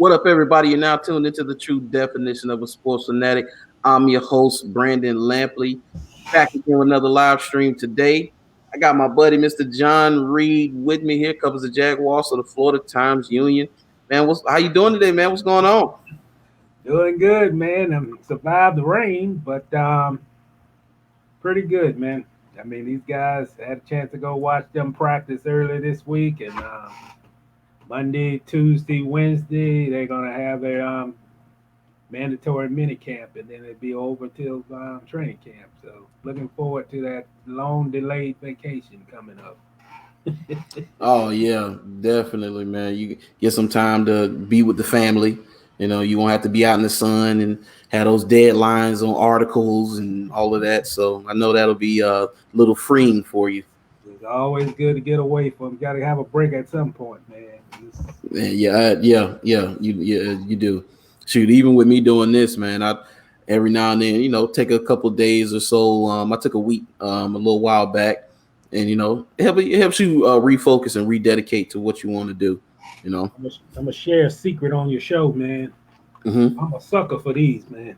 What up, everybody? You're now tuned into the true definition of a sports fanatic. I'm your host, Brandon Lampley, back again with another live stream today. I got my buddy, Mr. John Reid, with me here, covers the Jaguars of the Florida Times-Union. Man, how you doing today, man? What's going on? Doing good, man. Survived the rain, but pretty good, man. I mean, these guys had a chance to go watch them practice earlier this week, and Monday, Tuesday, Wednesday, they're gonna have their mandatory mini camp, and then it'll be over till training camp. So, looking forward to that long delayed vacation coming up. Oh yeah, definitely, man. You get some time to be with the family. You won't have to be out in the sun and have those deadlines on articles and all of that. So I know that'll be a little freeing for you. It's always good to get away from. Got to have a break at some point, man. You do. Shoot, even with me doing this, man, I every now and then, take a couple of days or so. I took a week a little while back, and it helps you refocus and rededicate to what you want to do. I'm gonna share a secret on your show, man. Mm-hmm. I'm a sucker for these, man.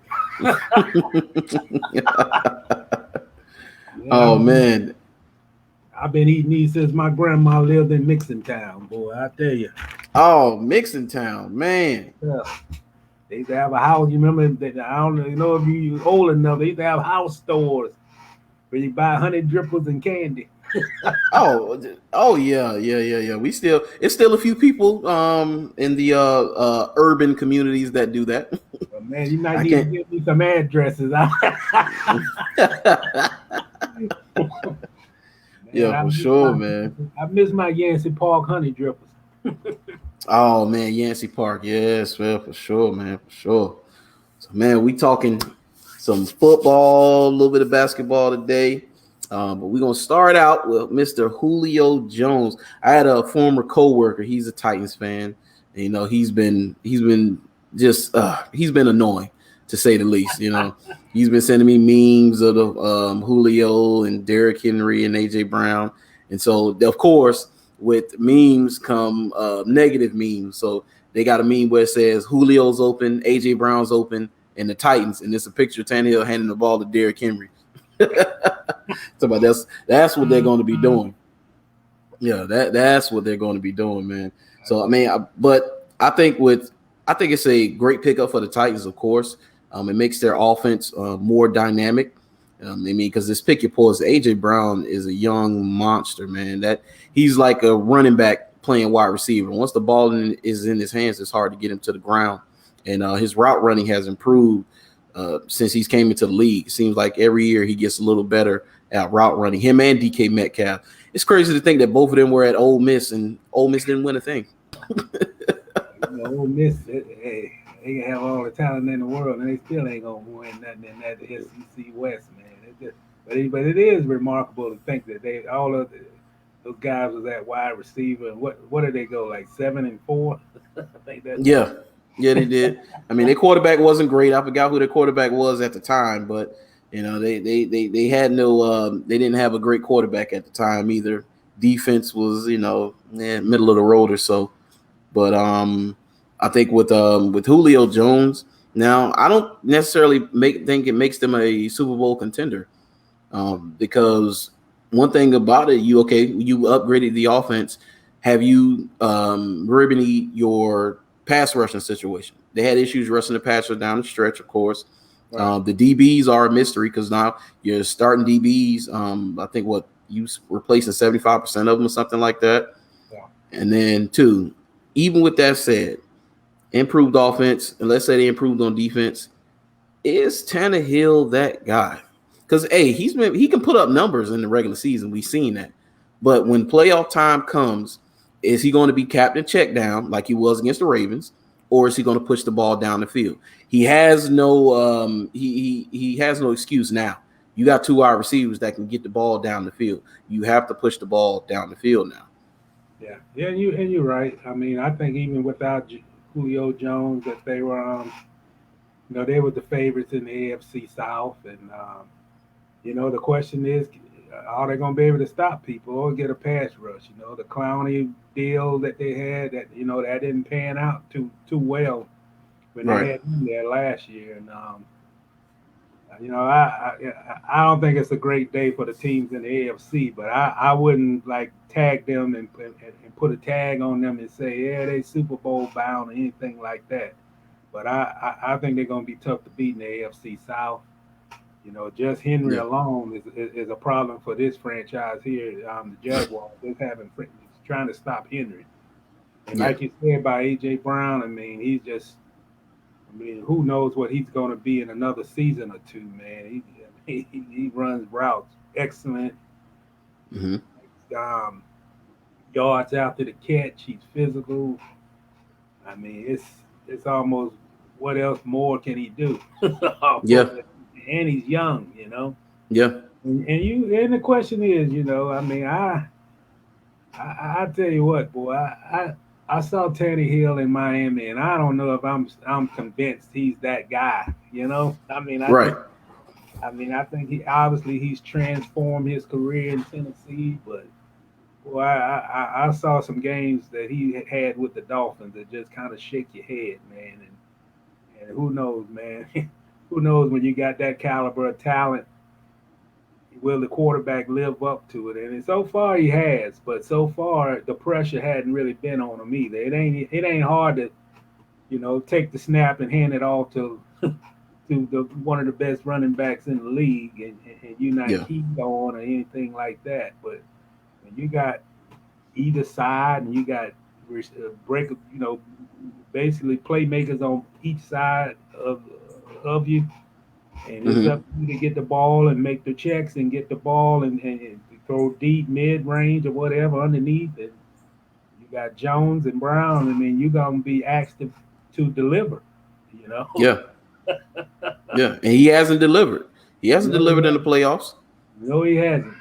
Oh man, I've been eating these since my grandma lived in Mixontown, boy. I tell you. Oh, Mixontown, man. Yeah. They used to have a house. You remember that? I don't know if you old enough. They used to have house stores where you buy honey drippers and candy. oh yeah. It's still a few people in the urban communities that do that. Well, man, you might need to give me some addresses. Yeah, for sure, man. I miss my Yancey Park honey drippers. Oh man, Yancey Park, yes, well, for sure, man, for sure. So man, we talking some football, a little bit of basketball today. But we're gonna start out with Mr. Julio Jones. I had a former coworker. He's a Titans fan. And, he's been annoying to say the least. He's been sending me memes of the Julio and Derrick Henry and AJ Brown, and so of course with memes come negative memes. So they got a meme where it says Julio's open, AJ Brown's open, and the Titans, and it's a picture of Tannehill handing the ball to Derrick Henry. So that's what they're going to be doing. Yeah, that's what they're going to be doing, man. So I mean, I think it's a great pickup for the Titans. Of course, it makes their offense more dynamic. Because this pick your poison, AJ Brown is a young monster, man. That he's like a running back playing wide receiver. Once the ball is in his hands, it's hard to get him to the ground. And his route running has improved since he's came into the league. It seems like every year he gets a little better at route running. Him and DK Metcalf. It's crazy to think that both of them were at Ole Miss, and Ole Miss didn't win a thing. Ole Miss, they can have all the talent in the world, and they still ain't gonna win nothing in that SEC West, man. But it is remarkable to think that those guys was at wide receiver. And what did they go, like 7-4? I think that's Yeah, they did. I mean, their quarterback wasn't great. I forgot who their quarterback was at the time, but they had they didn't have a great quarterback at the time either. Defense was middle of the road or so. But I think with Julio Jones, now I don't necessarily think it makes them a Super Bowl contender, because one thing about it, you upgraded the offense. Have you remedied your pass rushing situation? They had issues rushing the passer down the stretch, of course. Right. The DBs are a mystery because now you're starting DBs. I think you replacing 75% of them or something like that. Yeah. And then even with that said, improved offense, and let's say they improved on defense, is Tannehill that guy? Because he can put up numbers in the regular season. We've seen that, but when playoff time comes, is he going to be captain check down like he was against the Ravens, or is he going to push the ball down the field? He has no he has no excuse now. You got two wide receivers that can get the ball down the field. You have to push the ball down the field now. Yeah, and you're right. I mean, I think even without Julio Jones, that they were they were the favorites in the AFC South, and the question is, all they're gonna be able to stop people or get a pass rush. The Clowney deal that they had, that didn't pan out too well when they Right. had him there last year. And I don't think it's a great day for the teams in the AFC, but I wouldn't like tag them and put a tag on them and say, yeah, they Super Bowl bound or anything like that. But I think they're going to be tough to beat in the AFC South. Just Henry Yeah. alone is a problem for this franchise here. The Jaguars, trying to stop Henry. And Yeah. like you said about A.J. Brown, I mean, who knows what he's going to be in another season or two, man. He runs routes excellent. Mm-hmm. Um, Yards after the catch, he's physical. I mean, it's almost what else more can he do? Yeah. And he's young, Yeah. And the question is, I mean, I tell you what, boy, I saw Tannehill in Miami, and I don't know if I'm convinced he's that guy. I mean, Right. I think he's transformed his career in Tennessee, but boy, I saw some games that he had with the Dolphins that just kind of shake your head, man. And who knows, man? Who knows when you got that caliber of talent? Will the quarterback live up to it? And so far he has, but so far the pressure hadn't really been on him either. It ain't hard to, take the snap and hand it off to one of the best running backs in the league, and you not Yeah. heat on or anything like that. But when you got either side and you got break, basically playmakers on each side of you, and it's Mm-hmm. up to you to get the ball and make the checks and get the ball and throw deep, mid range or whatever underneath. And you got Jones and Brown. I mean, you're gonna be asked to deliver. You know, Yeah. Yeah. And he hasn't delivered. He hasn't no, he delivered in the hasn't. playoffs. No, he hasn't.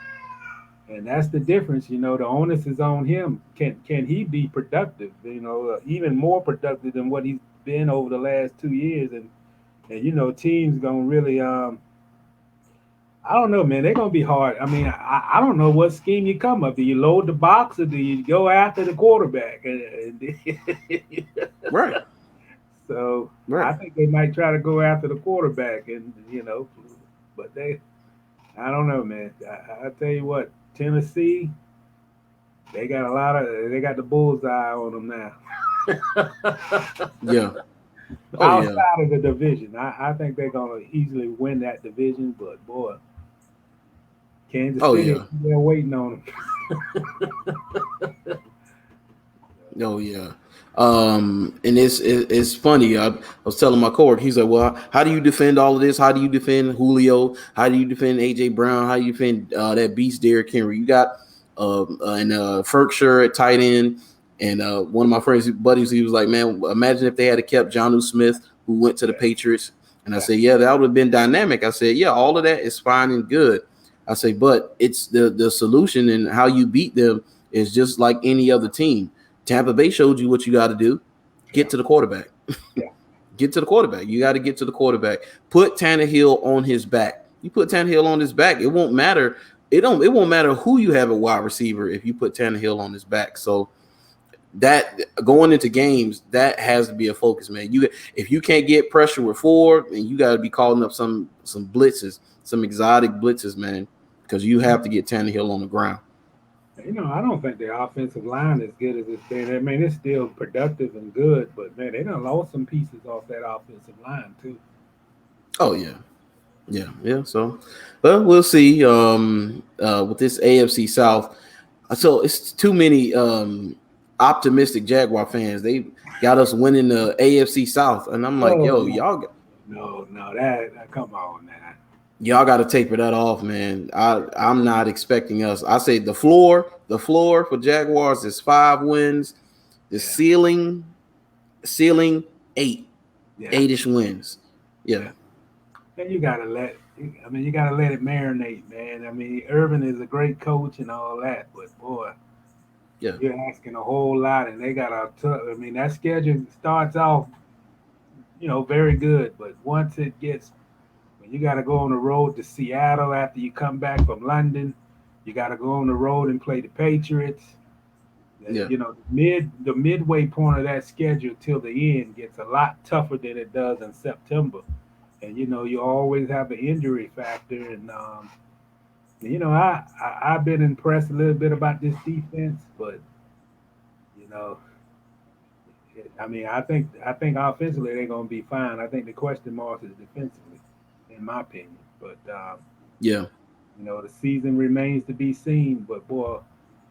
And that's the difference. The onus is on him. Can he be productive? Even more productive than what he's been over the last 2 years. And teams gonna really I don't know, man. They're gonna be hard. I mean, I don't know what scheme you come up. Do you load the box or do you go after the quarterback? Right. So I Right. think they might try to go after the quarterback, and but I don't know, man. I tell you what, Tennessee, they got the bullseye on them now. Yeah. Oh yeah. Outside of the division, I think they're gonna easily win that division. But boy, Kansas Oh City, yeah. they're waiting on Oh yeah. And it's funny. I was telling my coworker, he's like, "Well, how do you defend all of this? How do you defend Julio? How do you defend AJ Brown? How do you defend that beast Derrick Henry? You got and Ferkshire at tight end, and one of my friends, buddies, he was like, man, imagine if they had kept Jonnu Smith, who went to the them." Patriots. And I Yeah, said, yeah, that would have been dynamic. I said, yeah, all of that is fine and good. I say, but it's the solution and how you beat them is just like any other team. Tampa Bay showed you what you got to do. yeah, Get to the quarterback. yeah, Get to the quarterback. You got to get to the quarterback. Put Tannehill on his back. You put Tannehill on his back, it won't matter. It won't matter who you have a wide receiver if you put Tannehill on his back. So that going into games, that has to be a focus, man. If you can't get pressure with four, then you got to be calling up some blitzes, some exotic blitzes, man, because you have to get Tannehill on the ground. I don't think the offensive line is good as it's been. I mean, it's still productive and good, but man, they done lost some pieces off that offensive line too. Oh yeah, yeah, yeah. So, well, we'll see. With this AFC South, so it's too many optimistic Jaguar fans. They got us winning the AFC South, and I'm like, Oh yo, no, no, that come on now. y'all got to taper that off, man. I'm not expecting us. I say the floor for Jaguars is 5 wins. The Yeah, ceiling eight, yeah, 8ish wins. Yeah, yeah. And you gotta let it marinate, man. I mean, Irvin is a great coach and all that, but boy, yeah, you're asking a whole lot, and they got a tough. I mean, that schedule starts off, very good, but once it gets when you got to go on the road to Seattle after you come back from London, You got to go on the road and play the Patriots. Yeah. You know, the midway point of that schedule till the end gets a lot tougher than it does in September. And you know, you always have the injury factor. And you know, I've been impressed a little bit about this defense, but you know, I mean, I think offensively they're gonna be fine. I think the question mark is defensively, in my opinion. But Yeah. you know, the season remains to be seen. But boy,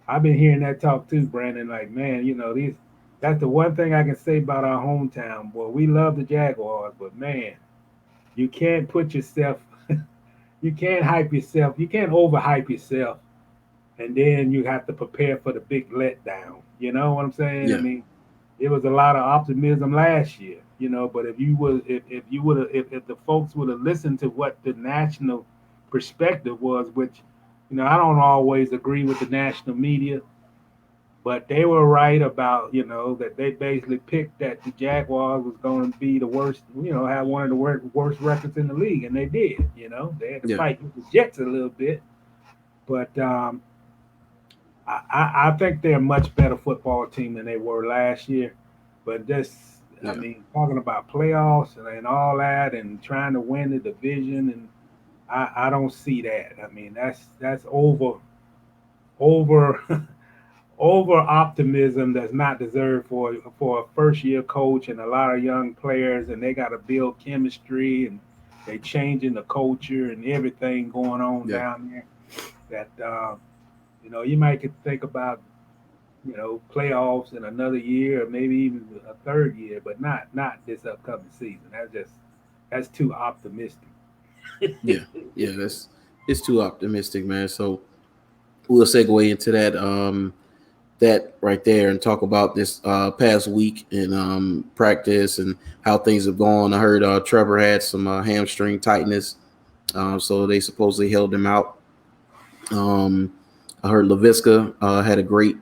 I've been hearing that talk too, Brandon. Like, man, you know, these that's the one thing I can say about our hometown. Boy, we love the Jaguars, but man, you can't put yourself, you can't hype yourself, you can't overhype yourself, and then you have to prepare for the big letdown. You know what I'm saying? I Yeah. mean, it was a lot of optimism last year, you know. But if you would have, if the folks would have listened to what the national perspective was, which, you know, I don't always agree with the national media, but they were right about, you know, that they basically picked that the Jaguars was going to be the worst, you know, have one of the worst records in the league, and they did. You know, they had to Yeah. fight with the Jets a little bit, but I think they're a much better football team than they were last year. But this, I Yeah. mean, talking about playoffs and all that, and trying to win the division, and I don't see that. I mean, that's over over optimism that's not deserved for a first year coach and a lot of young players, and they got to build chemistry, and they changing the culture and everything going on Yeah. down there. That you know, you might could think about, you know, playoffs in another year or maybe even a third year, but not this upcoming season. That's too optimistic. Yeah. Yeah. That's it's too optimistic, man. So we'll segue into that right there and talk about this past week in practice and how things have gone. I heard Trevor had some hamstring tightness, so they supposedly held him out. Um, I heard Laviska had a great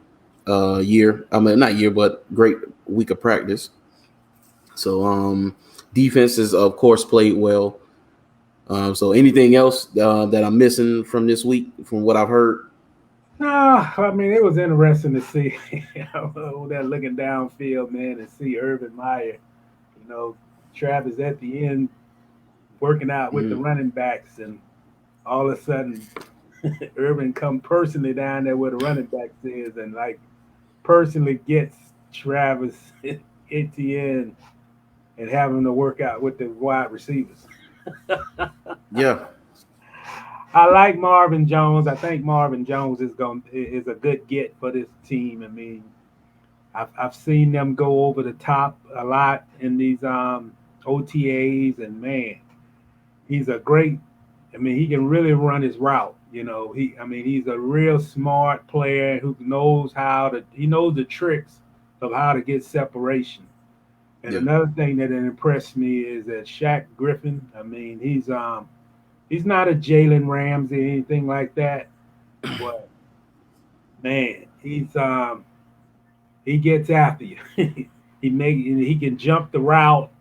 year. I mean, not year, but great week of practice. So defenses, of course, played well. So anything else that I'm missing from this week, from what I've heard? No, I mean, it was interesting to see, you know, that looking downfield, man, and see Urban Meyer, you know, Travis at the end working out with the Mm, running backs, and all of a sudden Urban come personally down there where the running backs is, and like personally gets Travis Etienne and have him to work out with the wide receivers. yeah, I like Marvin Jones. I think Marvin Jones is a good get for this team. I mean, I've seen them go over the top a lot in these OTAs, and man, he's a great. I mean, he can really run his route. You know, I mean, he's a real smart player who knows he knows the tricks of how to get separation. And yeah, another thing that impressed me is that Shaq Griffin. I mean, he's not a Jalen Ramsey or anything like that, but man, he gets after you. He can jump the route,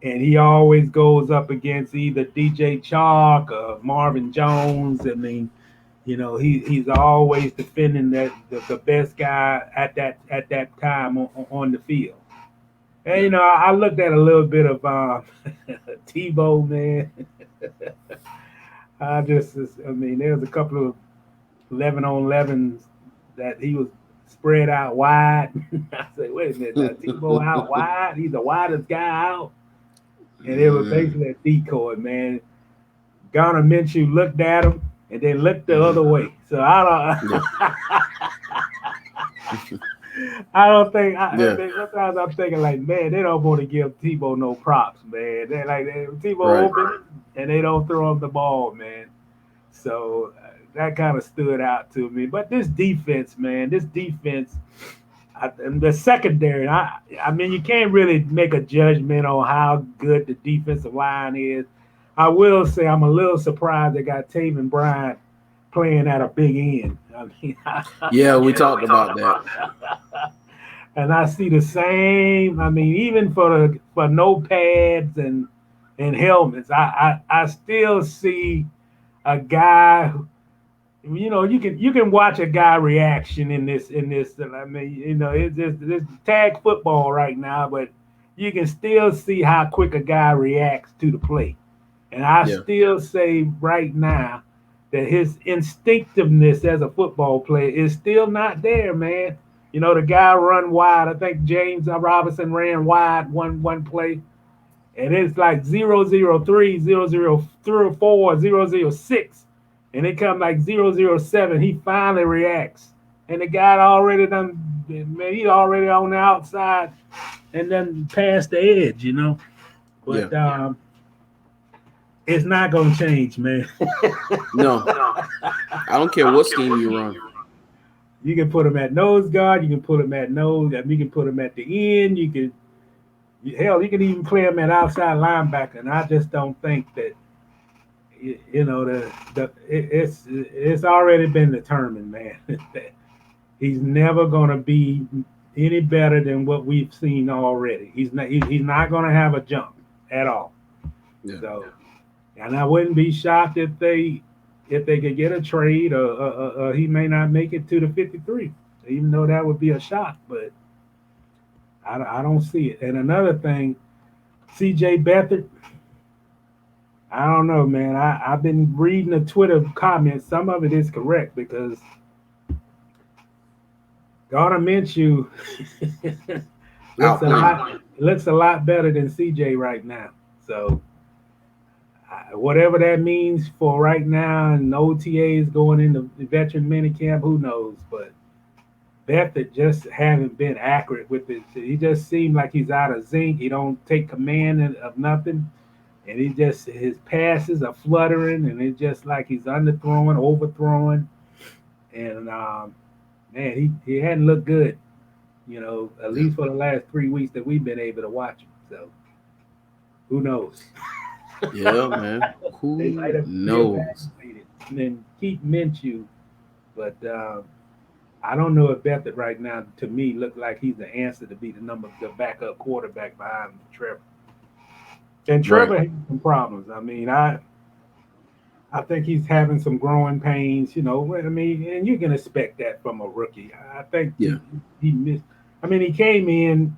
and he always goes up against either DJ Chalk or Marvin Jones. I mean, you know, he's always defending the best guy at that time on the field. And yeah, you know, I looked at a little bit of Tebow, man. I mean, there was a couple of 11 on 11s that he was spread out wide. I said, wait a minute, Tebow out wide? He's the widest guy out. And it was mm, basically a decoy, man. Garner Minshew looked at him and then looked the mm, other way. So yeah, I don't think. yeah, Sometimes I'm thinking like, man, they don't want to give Tebow no props, man. Tebow right, open and they don't throw him the ball, man. So that kind of stood out to me. But this defense, man, and the secondary. I mean, you can't really make a judgment on how good the defensive line is. I will say I'm a little surprised they got Taven Bryan playing at a big end. I mean, yeah. We talked about that. and I see the same. I mean, even for no pads and helmets, I still see a guy you can watch a guy reaction in this. I mean, it's tag football right now, but you can still see how quick a guy reacts to the play. And I Yeah. still say right now that his instinctiveness as a football player is still not there, man. The guy run wide. I think James Robinson ran wide one play, and it's like 003, 004, 006, and it come like 007. He finally reacts, and the guy already done, man. He already on the outside, and then past the edge, But Yeah. it's not gonna change, man. No, I don't care what scheme you run. You can put him at nose guard. You can put him at nose. You can put him at the end. Hell, you can even play him at outside linebacker. And I just don't think that it's already been determined, man. That he's never gonna be any better than what we've seen already. He's not gonna have a jump at all. Yeah. So, and I wouldn't be shocked if they could get a trade, or he may not make it to the 53, even though that would be a shock. But I don't see it. And another thing, C.J. Beathard, I don't know, man. I've been reading the Twitter comments. Some of it is correct because Gardner Minshew looks a lot better than C.J. right now. So whatever that means for right now, and OTAs going into the veteran minicamp, who knows? But Beathard just haven't been accurate with it. He just seemed like he's out of zinc. He don't take command of nothing, and his passes are fluttering, and it's just like he's underthrowing, overthrowing, and man, he hadn't looked good, at least for the last 3 weeks that we've been able to watch him. So who knows? Yeah, man. Who knows? And then keep Minshew, but I don't know if Beathard right now, to me, look like he's the answer to be the backup quarterback behind Trevor. And Trevor has some problems. I mean, I think he's having some growing pains. I mean, and you can expect that from a rookie. I think he missed. I mean, he came in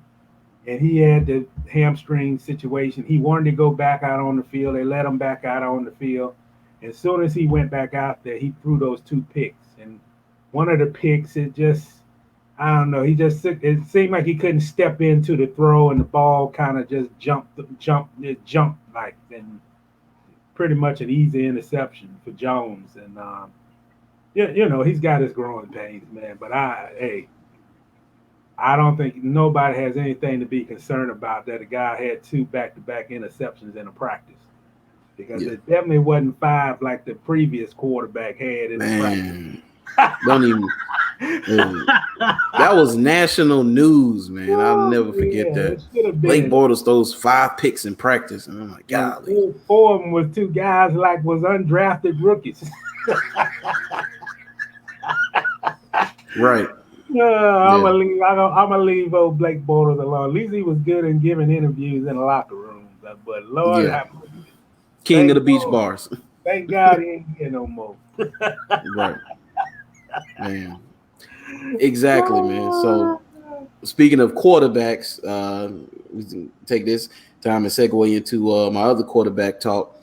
and he had the hamstring situation. He wanted to go back out on the field. They let him back out on the field. As soon as he went back out there, he threw those 2 picks. And one of the picks, I don't know. It seemed like he couldn't step into the throw, and the ball kind of just jumped like, and pretty much an easy interception for Jones. And he's got his growing pains, man. But I don't think nobody has anything to be concerned about that a guy had 2 back-to-back interceptions in a practice, because it definitely wasn't 5 like the previous quarterback had in the practice. Don't even. That was national news, man. I'll never forget that. Blake Bortles throws 5 picks in practice, and I'm like, golly. 4 of them was 2 guys like was undrafted rookies. Right. I'm gonna leave old Blake Bortles alone. At least he was good in giving interviews in the locker room. But Lord, king of the beach bars. Thank God he ain't here no more. Right. Man. Exactly, man. So speaking of quarterbacks, we can take this time and segue into my other quarterback talk.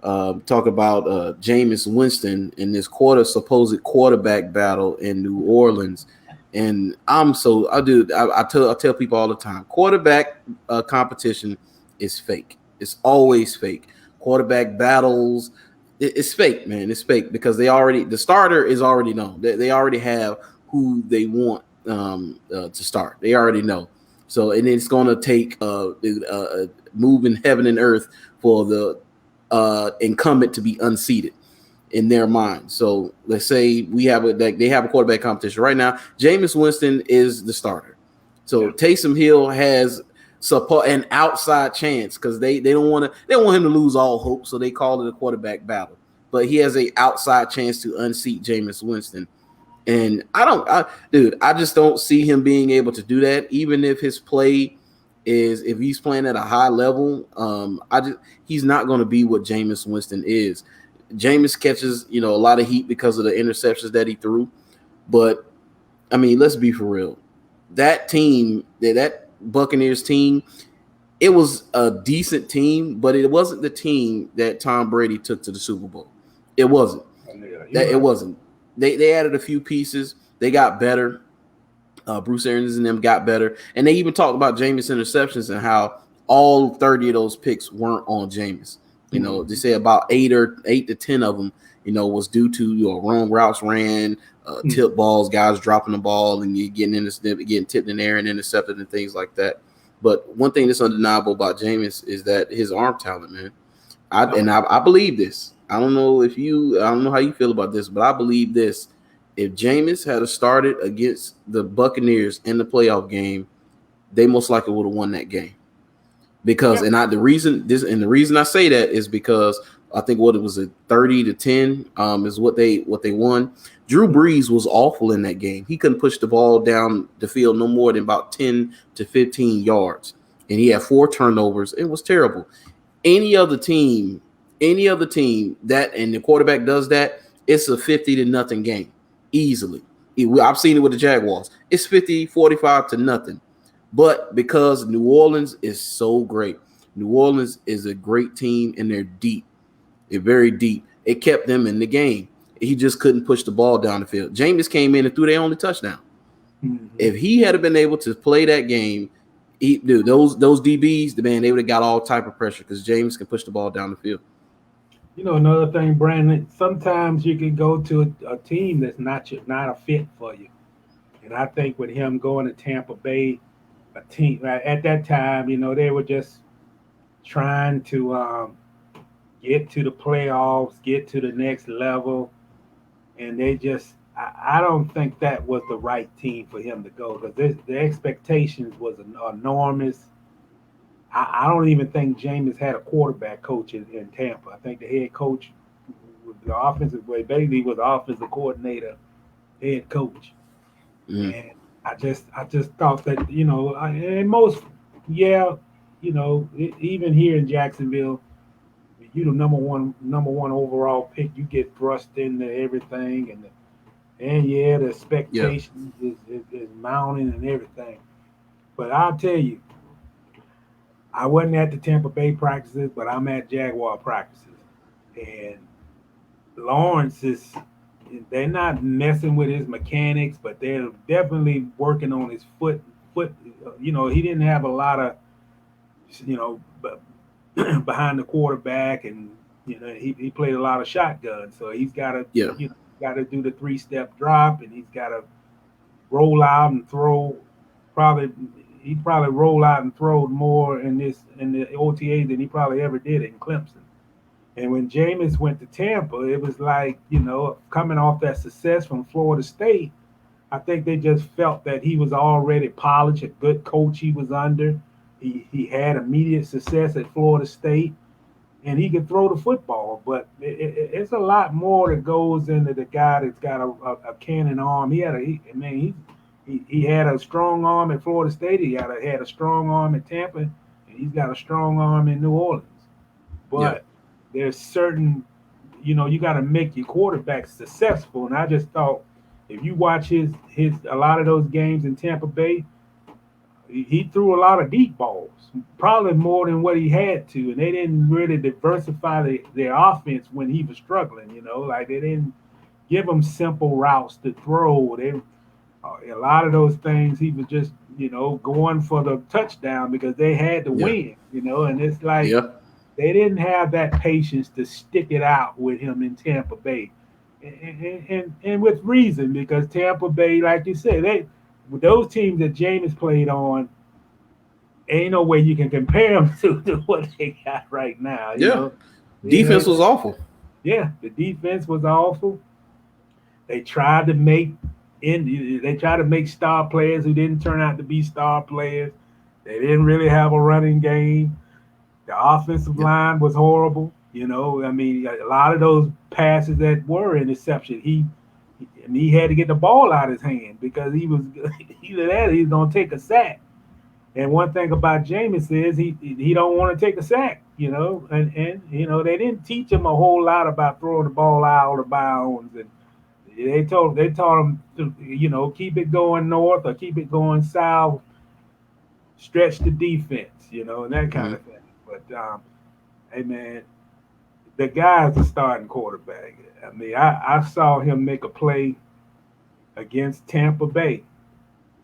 Talk about Jameis Winston in this supposed quarterback battle in New Orleans. And I tell people all the time, quarterback competition is fake. It's always fake. Quarterback battles, it's fake, man. It's fake because the starter is already known. They already have who they want to start. They already know. So, and it's going to take moving heaven and earth for the incumbent to be unseated in their mind. So let's say they have a quarterback competition right now. Jameis Winston is the starter. So Taysom Hill has an outside chance because they don't want him to lose all hope. So they call it a quarterback battle. But he has an outside chance to unseat Jameis Winston. And I just don't see him being able to do that, even if his play if he's playing at a high level. He's not going to be what Jameis Winston is. Jameis catches, a lot of heat because of the interceptions that he threw. But, I mean, let's be for real. That team, that Buccaneers team, it was a decent team, but it wasn't the team that Tom Brady took to the Super Bowl. It wasn't. It wasn't. They added a few pieces. They got better. Bruce Arians and them got better. And they even talked about Jameis interceptions and how all 30 of those picks weren't on Jameis. They say about 8 to 10 of them, was due to wrong routes ran, tip balls, guys dropping the ball, and you getting tipped in the air and intercepted and things like that. But one thing that's undeniable about Jameis is that his arm talent, man. I believe this. I don't know how you feel about this, but I believe this. If Jameis had started against the Buccaneers in the playoff game, they most likely would have won that game. Because the reason I say that is because I think what it was 30-10 is what they won. Drew Brees was awful in that game. He couldn't push the ball down the field no more than about 10 to 15 yards, and he had 4 turnovers. It was terrible. Any other team that and the quarterback does that, it's a 50-0 game easily. I've seen it with the Jaguars. It's 50-45 to nothing. But because New Orleans is so great, New Orleans is a great team, and they're deep. They're very deep. It kept them in the game. He just couldn't push the ball down the field. Jameis came in and threw their only touchdown. Mm-hmm. If he had been able to play that game, those DBs, they would have got all type of pressure because Jameis can push the ball down the field. Another thing, Brandon, sometimes you can go to a team that's not a fit for you. And I think with him going to Tampa Bay, a team at that time, they were just trying to get to the playoffs, get to the next level. And they just, I don't think that was the right team for him to go because the expectations was enormous. I don't even think Jameis had a quarterback coach in Tampa. I think the head coach, the offensive way, basically was the offensive coordinator, head coach. Mm. And I just thought that, and most, even here in Jacksonville, the number one overall pick, you get thrust into everything, the expectation is mounting and everything. But I'll tell you, I wasn't at the Tampa Bay practices, but I'm at Jaguar practices. And Lawrence they're not messing with his mechanics, but they're definitely working on his foot. He didn't have a lot of, behind the quarterback, and he played a lot of shotgun, so he's got to got to do the 3-step drop, and he's got to roll out and throw. He probably roll out and throw more in the OTA than he probably ever did in Clemson. And when Jameis went to Tampa, it was like, coming off that success from Florida State, I think they just felt that he was already polished, a good coach he was under. He had immediate success at Florida State, and he could throw the football. But it's a lot more that goes into the guy that's got a cannon arm. He had a strong arm at Florida State. He had a strong arm at Tampa, and he's got a strong arm in New Orleans. But there's certain, you got to make your quarterback successful. And I just thought, if you watch a lot of those games in Tampa Bay, he threw a lot of deep balls, probably more than what he had to. And they didn't really diversify their offense when he was struggling. Like they didn't give him simple routes to throw. A lot of those things, he was just, going for the touchdown because they had to win, and it's like they didn't have that patience to stick it out with him in Tampa Bay. And with reason, because Tampa Bay, like you said, with those teams that Jameis played on, ain't no way you can compare them to what they got right now. Defense was awful. Yeah, the defense was awful. They tried to make star players who didn't turn out to be star players. They didn't really have a running game. The offensive line was horrible. A lot of those passes that were interception, he had to get the ball out of his hand because he was either that or he's going to take a sack. And one thing about Jameis is he don't want to take a sack. and they didn't teach him a whole lot about throwing the ball out of bounds, and they taught him to keep it going north or keep it going south, stretch the defense, and that kind Mm-hmm. of thing. But hey man, the guy's a starting quarterback. I mean, I saw him make a play against Tampa Bay.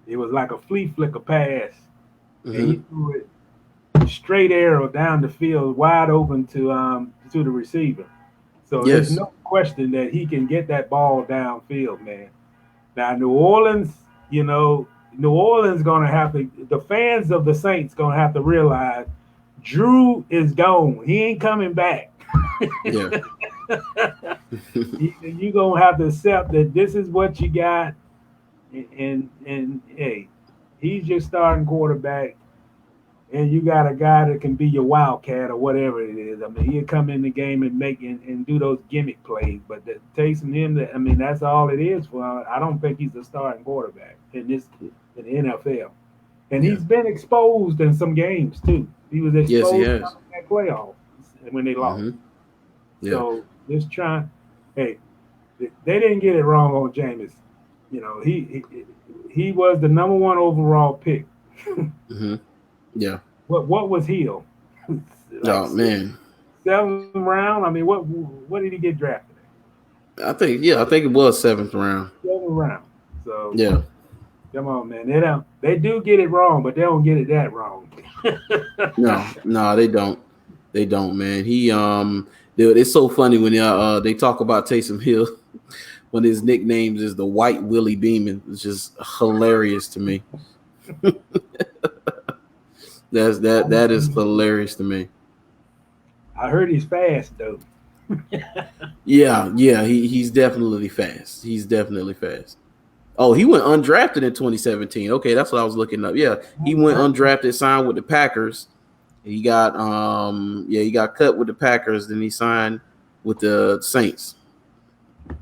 It was like a flea flicker pass, and he Mm-hmm. threw it straight arrow down the field, wide open to the receiver. So there's Yes. no question that he can get that ball downfield, man. Now you know, New Orleans gonna have to. The fans of the Saints gonna have to realize Drew is gone. He ain't coming back. Yeah. You gonna have to accept that this is what you got, and hey, he's your starting quarterback, and you got a guy that can be your wildcat or whatever it is. I mean, he'll come in the game and and do those gimmick plays, but that takes him that. I mean, that's all it is for. I don't think he's a starting quarterback in the NFL, and Yeah. he's been exposed in some games too. He was Yes, he exposed in has. that playoff when they lost. Mm-hmm. Yeah. So just trying. Hey, they didn't get it wrong on Jameis. You know, he was the number one overall pick. Mm-hmm. Yeah. What was he? Like Oh man. seventh round. I mean, what did he get drafted I think it was seventh round. at? Seventh round. So Yeah. come on, man. They do get it wrong, but they don't get it that wrong. No, they don't. They don't, man. Dude, it's so funny when they talk about Taysom Hill when his nicknames is the White Willie Beeman. It's just hilarious to me. That is hilarious to me. I heard he's fast though. Yeah, he's definitely fast. He's definitely fast. Oh, he went undrafted in 2017. Okay, that's what I was looking up. Yeah, he went undrafted, signed with the Packers. He got cut with the Packers, then he signed with the Saints.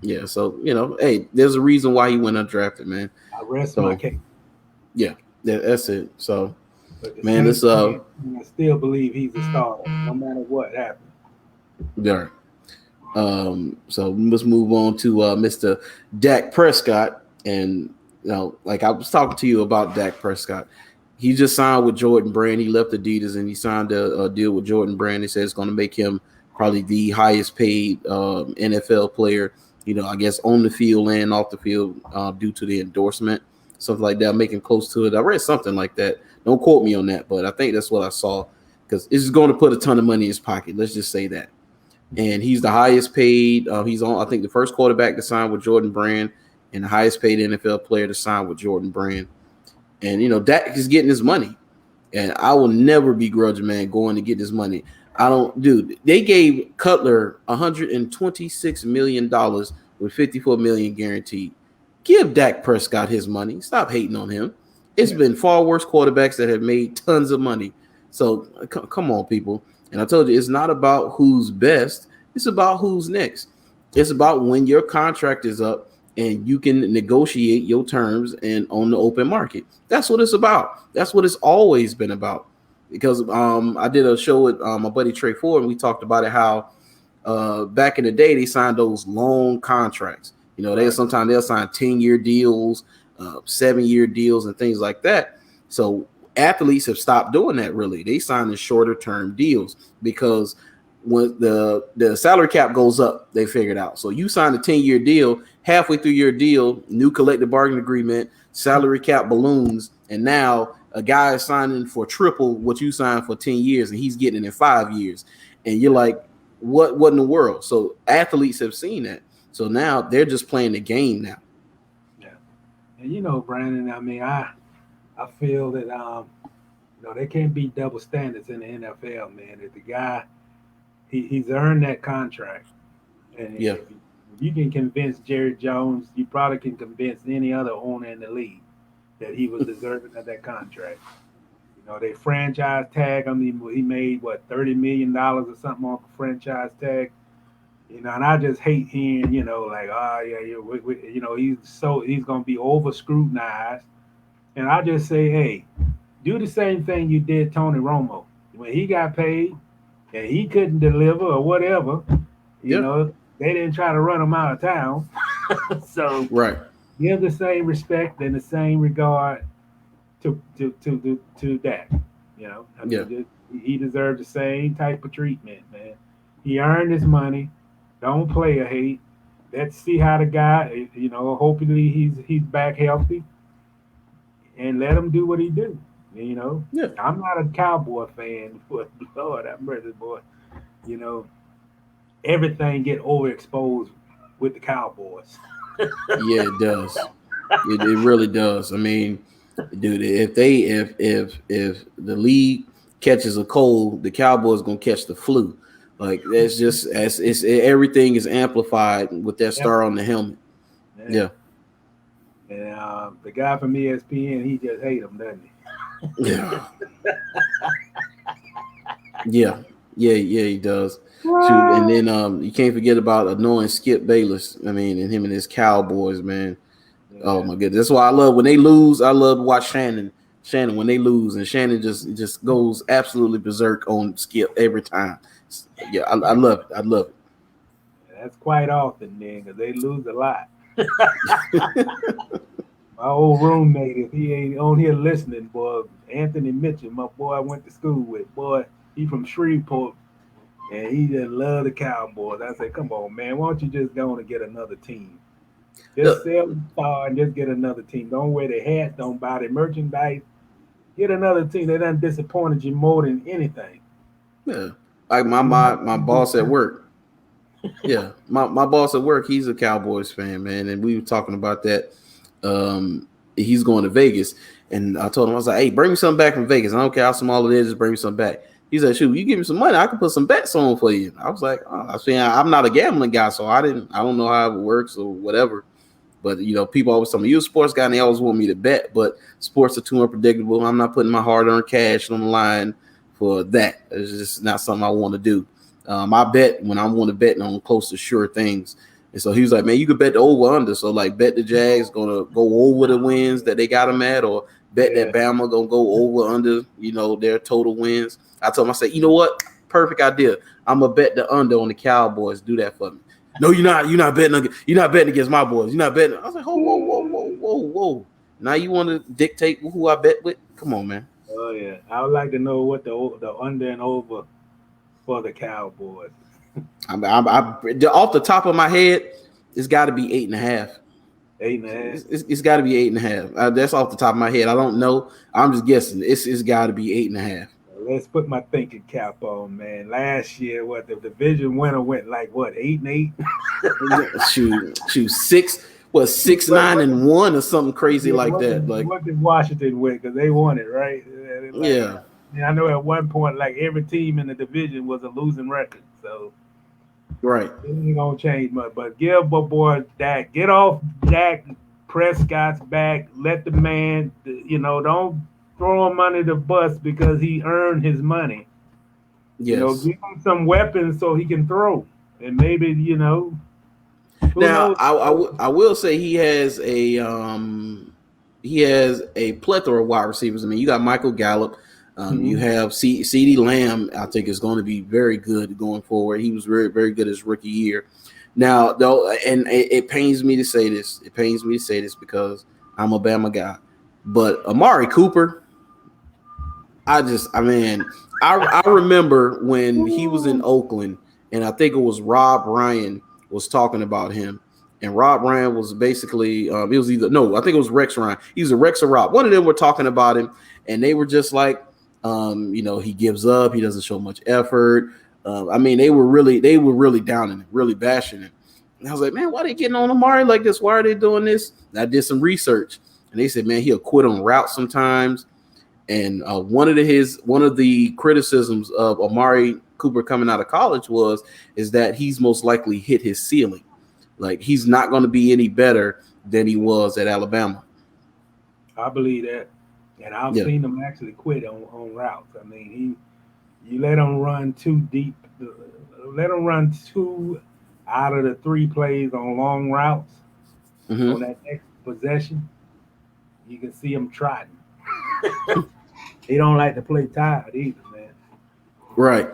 Yeah, so hey, there's a reason why he went undrafted, man. I rest my So case. yeah, that's it. So But the man, Saints this I still believe he's a starter, no matter what happens. there. So let's move on to Mr. Dak Prescott. And like I was talking to you about Dak Prescott. He just signed with Jordan Brand. He left Adidas and he signed a deal with Jordan Brand. He said it's going to make him probably the highest paid NFL player, I guess on the field and off the field due to the endorsement, something like that, making close to it. I read something like that. Don't quote me on that, but I think that's what I saw because it's going to put a ton of money in his pocket. Let's just say that. And he's the highest paid. He's on, I think, the first quarterback to sign with Jordan Brand and the highest paid NFL player to sign with Jordan Brand. And Dak is getting his money, and I will never begrudge a man going to get his money. I don't, dude. They gave Cutler $126 million with $54 million guaranteed. Give Dak Prescott his money. Stop hating on him. It's been far worse quarterbacks that have made tons of money. So come on, people. And I told you, it's not about who's best. It's about who's next. It's about when your contract is up and you can negotiate your terms and on the open market. That's what it's about. That's what it's always been about. Because I did a show with my buddy Trey Ford, and we talked about it how back in the day they signed those long contracts. Sometimes they'll sign 10-year deals, 7-year deals, and things like that. So athletes have stopped doing that. Really, they sign the shorter term deals because when the salary cap goes up, they figured out. So you sign a 10-year deal, halfway through your deal, new collective bargaining agreement, salary cap balloons, and now a guy is signing for triple what you signed for 10 years, and he's getting it in 5 years. And you're like, what in the world? So athletes have seen that. So now they're just playing the game now. Yeah, and Brandon. I mean, I feel that there can't be double standards in the NFL, man. That the guy he's earned that contract, and Yeah. if you can convince Jerry Jones, you probably can convince any other owner in the league that he was deserving of that contract. They franchise tag him. He made what $30 million or something off the franchise tag. And I just hate hearing, like, oh yeah, he's gonna be over scrutinized. And I just say, hey, do the same thing you did Tony Romo when he got paid, and he couldn't deliver or whatever, you Yep. know, they didn't try to run him out of town. So Right. give the same respect and the same regard to Dak. You know, I Yeah. mean, he deserved the same type of treatment, man. He earned his money. Don't play a hate. Let's see how the guy, you know, hopefully he's back healthy, and let him do what he do. You know, Yeah. I'm not a Cowboy fan, but Lord, I'm ready, boy. You know, everything get overexposed with the Cowboys. Yeah, it does. It really does. I mean, dude, if the league catches a cold, the Cowboys gonna catch the flu. Like that's just as it's everything is amplified with that Yep. star on the helmet. Yeah. Yeah, And the guy from ESPN, he just hate him, doesn't he? yeah, yeah, yeah. He does. Shoot, and then you can't forget about annoying Skip Bayless. I mean, and him and his Cowboys, man. Oh Yeah. my goodness, that's why I love when they lose. I love to watch Shannon. Shannon when they lose, and Shannon just goes absolutely berserk on Skip every time. Yeah, I love it. I love That's quite often, then, because they lose a lot. it. My old roommate, if he ain't on here listening, boy, Anthony Mitchell, my boy I went to school with, boy, he from Shreveport, and he just love the Cowboys. I said, come on, man, why don't you just go on and get another team? Just Look, sell the star and just get another team. Don't wear their hats, don't buy their merchandise. Get another team. They done disappointed you more than anything. yeah, like my You know, my my boss at work. Yeah, my boss at work, he's a Cowboys fan, man, and we were talking about that. He's going to Vegas, and I told him I was like, "Hey, bring me something back from Vegas. I don't care how small it is, just bring me something back." He said, "Shoot, you give me some money, I can put some bets on for you." I was like, I said, "I'm not a gambling guy, so I don't know how it works or whatever." But people always tell me you're a sports guy, and they always want me to bet. But sports are too unpredictable. I'm not putting my hard-earned cash on the line for that. It's just not something I want to do. I bet when I want to bet on close to sure things. And so he was like, "Man, you could bet the over under. So like, bet the Jags gonna go over the wins that they got them at, or bet that yeah, Bama gonna go over under their total wins." I told him, I said, "You know what? Perfect idea. I'm gonna bet the under on the Cowboys. Do that for me." No, you're not. You're not betting. You're not betting against my boys. You're not betting. I was like, "Oh, whoa, whoa, whoa, whoa, whoa! Now you want to dictate who I bet with? Come on, man." oh yeah. I would like to know what the under and over for the Cowboys. Off the top of my head, it's got to be 8.5. 8.5. It's got to be 8.5. That's off the top of my head. I don't know. I'm just guessing. It's got to be 8.5. Let's put my thinking cap on, man. Last year, what the division winner went like what 8-8? Shoot, 6, what, 9-1 or something crazy like that. Like, what did Washington win? Because they won it, right? Like, yeah, I know at one point, like every team in the division was a losing record, so right. it ain't gonna change much. But give my boy Dak, get off Dak Prescott's back. Let the man, don't throw him under the bus because he earned his money. Yes. Give him some weapons so he can throw, and maybe who Now, knows? I will say he has a plethora of wide receivers. I mean, you got Michael Gallup. You Mhm. have CeeDee Lamb. I think is going to be very good going forward. He was very, very good his rookie year. Now, though, and it pains me to say this. It pains me to say this because I'm a Bama guy. But Amari Cooper, I remember when he was in Oakland, and I think it was Rob Ryan was talking about him. And Rob Ryan was basically, it was either, no, I think it was Rex Ryan. He was a Rex or Rob. One of them were talking about him, and they were just like, he gives up. He doesn't show much effort. They were really down in it, really bashing him. And I was like, man, why are they getting on Amari like this? Why are they doing this? And I did some research, and they said, man, he'll quit on route sometimes. And one of the criticisms of Amari Cooper coming out of college is that he's most likely hit his ceiling. Like he's not going to be any better than he was at Alabama. I believe that, and I've Yeah. seen him actually quit on routes. I mean, you let him run too deep, let him run two out of the three plays on long routes on Mm-hmm. that next possession. You can see him trotting. He don't like to play tired either, man. Right.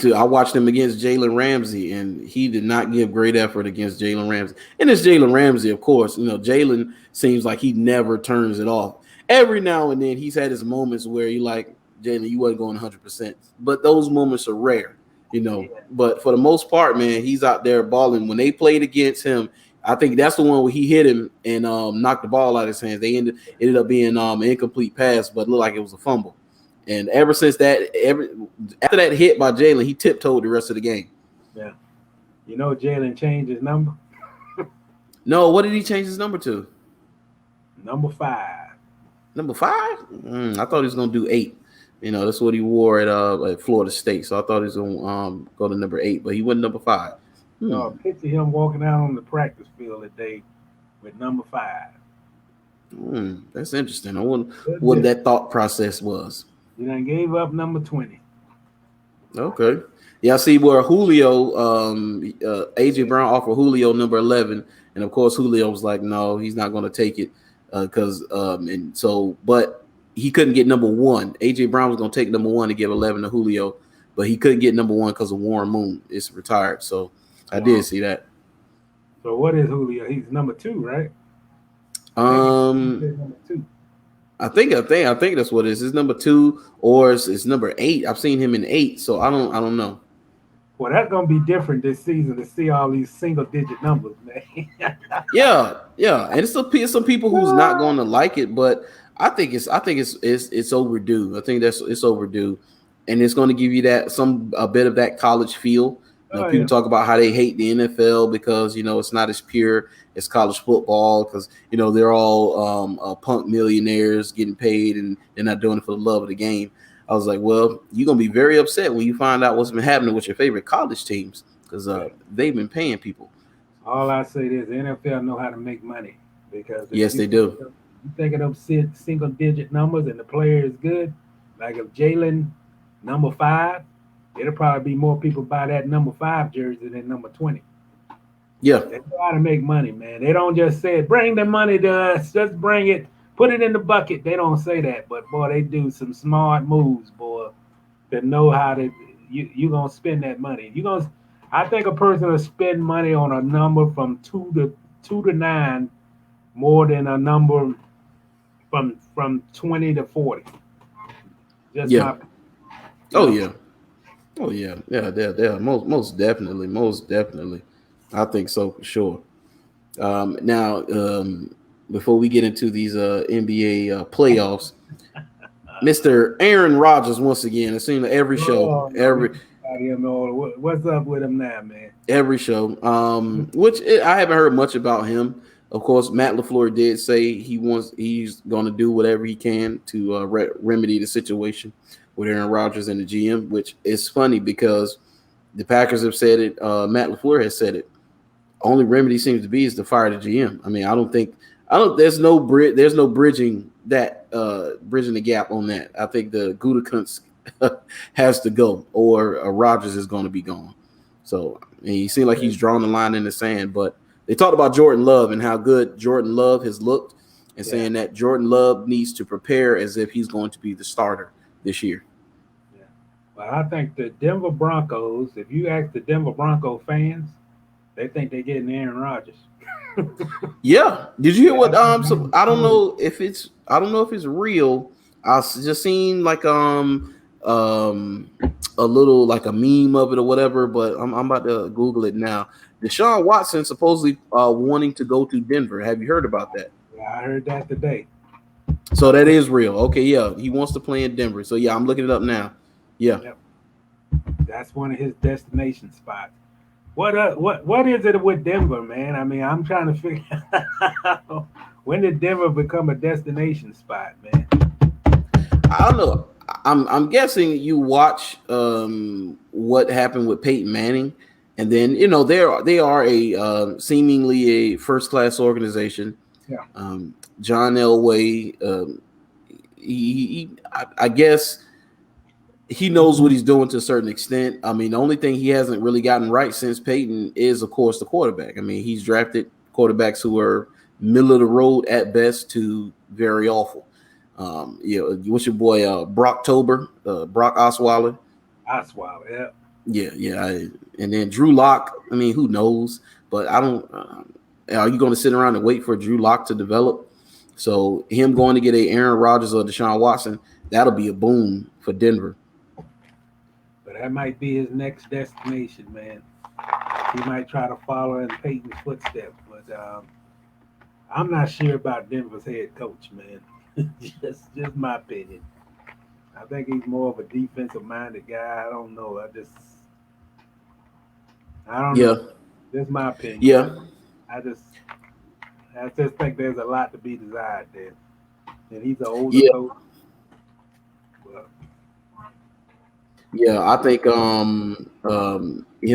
I watched him against Jalen Ramsey, and he did not give great effort against Jalen Ramsey. And it's Jalen Ramsey, of course. Jalen seems like he never turns it off. Every now and then, he's had his moments where you like, Jalen, you wasn't going 100%. But those moments are rare, But for the most part, man, he's out there balling. When they played against him, I think that's the one where he hit him and knocked the ball out of his hands. They ended up being an incomplete pass, but it looked like it was a fumble. And ever since that, after that hit by Jalen, he tiptoed the rest of the game. Yeah. Jalen changed his number? No, what did he change his number to? Number 5. Number 5? I thought he was going to do 8. That's what he wore at Florida State. So I thought he was going to go to number 8, but he went number 5. Picture him walking out on the practice field today with number 5. That's interesting. I wonder what that thought process was. You done gave up number 20. Okay. Yeah, I see where Julio, A.J. Brown offered Julio number 11. And, of course, Julio was like, no, he's not going to take it but he couldn't get number 1. A.J. Brown was going to take number 1 to give 11 to Julio, but he couldn't get number 1 because of Warren Moon. It's retired. So I did see that. So what is Julio? He's number 2, right? Number 2. I think that's what it is. It's number 2 or it's number 8. I've seen him in 8, so I don't know. Well, that's gonna be different this season to see all these single-digit numbers, man. yeah, and it's some people who's not going to like it, but I think it's overdue. I think it's overdue, and it's going to give you a bit of that college feel. People talk about how they hate the NFL because it's not as pure as college football because they're all punk millionaires getting paid and they're not doing it for the love of the game. I was like, well, you're gonna be very upset when you find out what's been happening with your favorite college teams because they've been paying people. All I say is the NFL know how to make money because yes, they do. You think of those single-digit numbers and the player is good, like if Jalen number 5. It'll probably be more people buy that number 5 jersey than number 20. Yeah. They know how to make money, man. They don't just say, bring the money to us, just bring it, put it in the bucket. They don't say that, but boy, they do some smart moves, boy, that know how to you're gonna spend that money. I think a person will spend money on a number from 2 to 9 more than a number from 20 to 40. Just Oh yeah, most definitely. I think so for sure. Now, before we get into these NBA playoffs, Mr. Aaron Rodgers once again. It seems like every show, what's up with him now, man? Every show, which I haven't heard much about him. Of course, Matt LaFleur did say he's going to do whatever he can to remedy the situation with Aaron Rodgers and the GM, which is funny because the Packers have said it. Matt LaFleur has said it. Only remedy seems to be is to fire the GM. I mean, there's no bridging the gap on that. I think the Gutekunst has to go or Rodgers is going to be gone. So he seemed like he's drawn the line in the sand, but they talked about Jordan Love and how good Jordan Love has looked and saying that Jordan Love needs to prepare as if he's going to be the starter this year. Yeah. Well, I think the Denver Broncos, if you ask the Denver Bronco fans, they think they're getting Aaron Rodgers. Yeah. Did you hear what so I don't know if it's real. I just seen like a little like a meme of it or whatever, but I'm about to Google it now. Deshaun Watson supposedly wanting to go to Denver. Have you heard about that? Yeah, I heard that today. So that is real. Okay, yeah. He wants to play in Denver. So yeah, I'm looking it up now. Yeah. Yep. That's one of his destination spots. What is it with Denver, man? I mean, I'm trying to figure out when did Denver become a destination spot, man? I don't know. I'm guessing you watch what happened with Peyton Manning, and then they are a seemingly a first class organization. Yeah. John Elway, I guess he knows what he's doing to a certain extent. I mean, the only thing he hasn't really gotten right since Peyton is, of course, the quarterback. I mean, he's drafted quarterbacks who are middle of the road at best to very awful. What's your boy Brock Osweiler? Osweiler, yeah. And then Drew Lock. I mean, who knows? But I don't. Are you going to sit around and wait for Drew Lock to develop? So him going to get a Aaron Rodgers or Deshaun Watson, that'll be a boom for Denver. But that might be his next destination, man. He might try to follow in Peyton's footsteps, but I'm not sure about Denver's head coach, man. just my opinion. I think he's more of a defensive-minded guy. I don't know. I don't know. That's my opinion. Yeah. I just think there's a lot to be desired there. And he's an older coach. But, yeah, I think him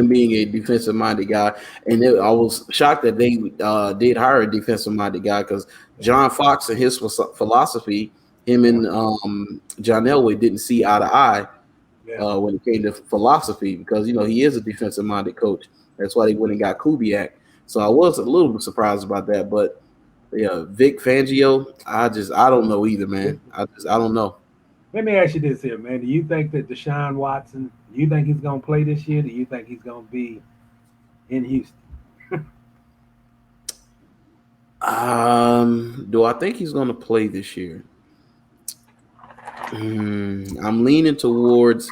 being a defensive-minded guy, and I was shocked that they did hire a defensive-minded guy because John Fox and his philosophy, him and John Elway didn't see eye to eye when it came to philosophy because, he is a defensive-minded coach. That's why they went and got Kubiak. So I was a little bit surprised about that. But, Vic Fangio, I don't know either, man. I don't know. Let me ask you this here, man. Do you think that Deshaun Watson, do you think he's going to play this year? Do you think he's going to be in Houston? Do I think he's going to play this year? I'm leaning towards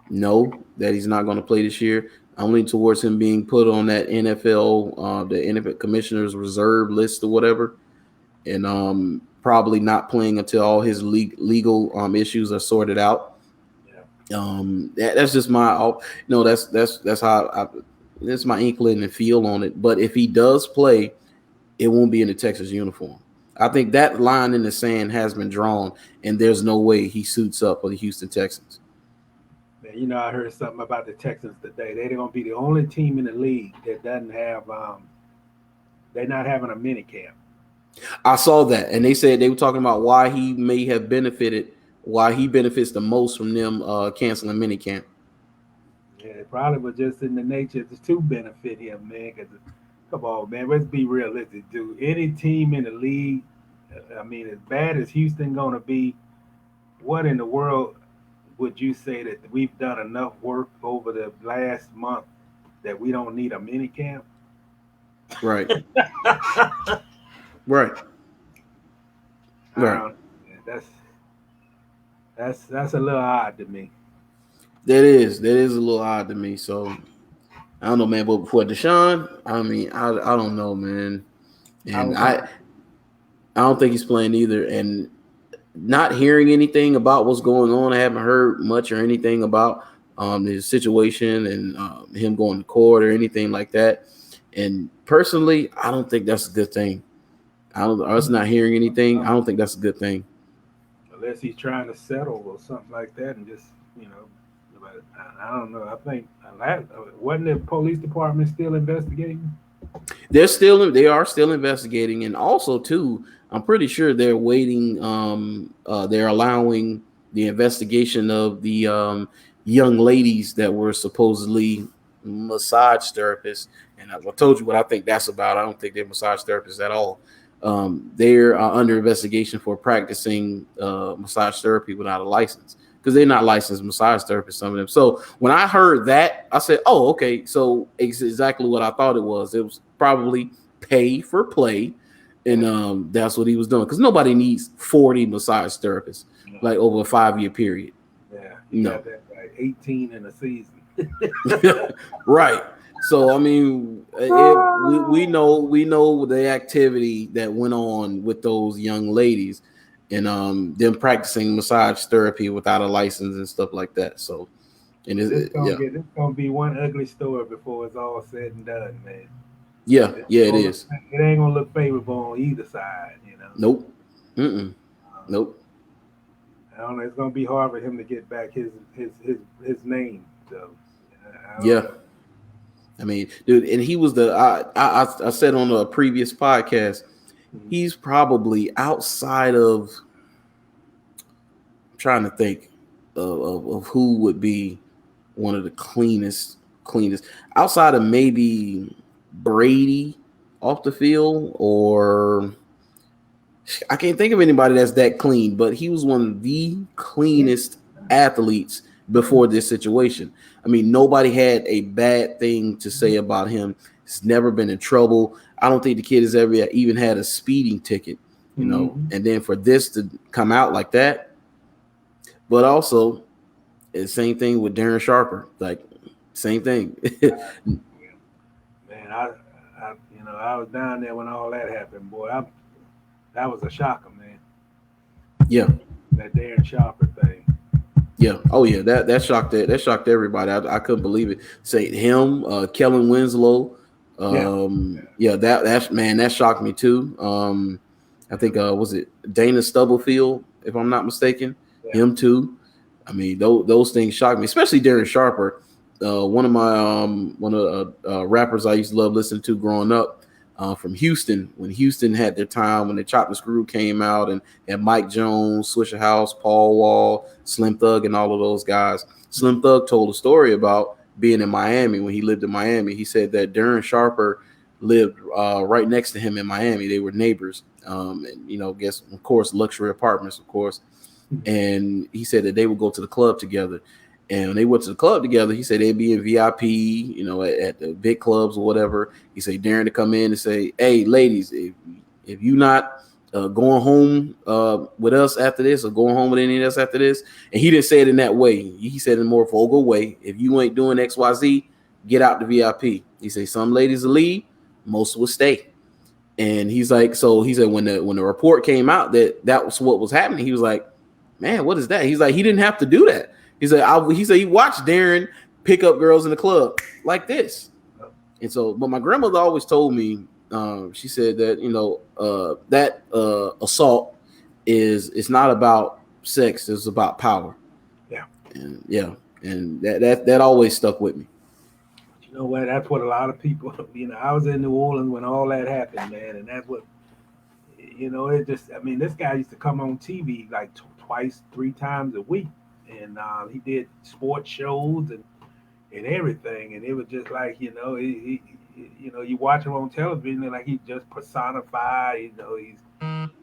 no, that he's not going to play this year. I'm leaning towards him being put on that NFL, the NFL Commissioner's Reserve list or whatever, and probably not playing until all his legal issues are sorted out. That's just my, that's how that's my inkling and feel on it. But if he does play, it won't be in the Texas uniform. I think that line in the sand has been drawn, and there's no way he suits up for the Houston Texans. Man, I heard something about the Texans today. They're going to be the only team in the league that doesn't have, they're not having a mini camp. I saw that, and they said they were talking about why he may have benefited, why he benefits the most from them canceling minicamp. Yeah, it probably was just in the nature to benefit him, man. Because come on, man, let's be realistic, dude. Any team in the league, I mean, as bad as Houston going to be, what in the world would you say that we've done enough work over the last month that we don't need a minicamp? Right. Right. That's a little odd to me. That is a little odd to me. So I don't know, man. But for Deshaun, I mean, I don't know, man. And I don't think he's playing either. And not hearing anything about what's going on, I haven't heard much or anything about his situation and him going to court or anything like that. And personally, I don't think that's a good thing. Us not hearing anything, I don't think that's a good thing. Unless he's trying to settle or something like that, and just but I don't know. I think wasn't the police department still investigating? They are still investigating, and also too, I'm pretty sure they're waiting. They're allowing the investigation of the young ladies that were supposedly massage therapists. And I told you what I think that's about. I don't think they're massage therapists at all. They're under investigation for practicing massage therapy without a license because they're not licensed massage therapists, some of them. So when I heard that, I said, oh, okay. So it's exactly what I thought it was. It was probably pay for play. And that's what he was doing because nobody needs 40 massage therapists like over a 5-year period. Yeah, got that right. 18 in a season. Right. So I mean, we know the activity that went on with those young ladies, and them practicing massage therapy without a license and stuff like that. So, and it's gonna be one ugly story before it's all said and done, man. Yeah, it is. It ain't gonna look favorable on either side, Nope. Nope. I don't know. It's gonna be hard for him to get back his name. So, I mean, dude, and he was I said on a previous podcast, he's probably outside of, I'm trying to think of who would be one of the cleanest outside of maybe Brady off the field, or I can't think of anybody that's that clean, but he was one of the cleanest athletes before this situation. I mean, nobody had a bad thing to say about him. He's never been in trouble. I don't think the kid has ever even had a speeding ticket, you know. And then for this to come out like that, but also the same thing with Darren Sharper, like same thing. Man, I was down there when all that happened, boy. That was a shocker, man. Yeah, that Darren Sharper thing. Yeah. Oh yeah. That shocked everybody. I couldn't believe it. Say him, Kellen Winslow. That shocked me too. I think was it Dana Stubblefield, if I'm not mistaken. Yeah. Him too. I mean, those things shocked me, especially Darren Sharper. One of rappers I used to love listening to growing up. From Houston, when Houston had their time, when the Chop and Screw came out and Mike Jones, Swisher House, Paul Wall, Slim Thug, and all of those guys. Slim Thug told a story about being in Miami when he lived in Miami. He said that Darren Sharper lived right next to him in Miami. They were neighbors, and of course, luxury apartments, of course. And he said that they would go to the club together. And when they went to the club together, he said they'd be in VIP, at the big clubs or whatever. He said Darren to come in and say, "Hey, ladies, if you not going home with us after this or going home with any of us after this," and he didn't say it in that way. He said it in a more vulgar way. "If you ain't doing XYZ, get out the VIP." He said some ladies will leave, most will stay. And he's like, so he said when the report came out that was what was happening, he was like, "Man, what is that?" He's like, he didn't have to do that. He said he watched Darren pick up girls in the club like this. And so, but my grandmother always told me, she said that, that assault it's not about sex, it's about power. Yeah. And that always stuck with me. You know what? That's what a lot of people, I was in New Orleans when all that happened, man. And that's what, this guy used to come on TV like twice, 3 times a week. And he did sports shows and everything, and it was just like he you watch him on television and like he just personified, he's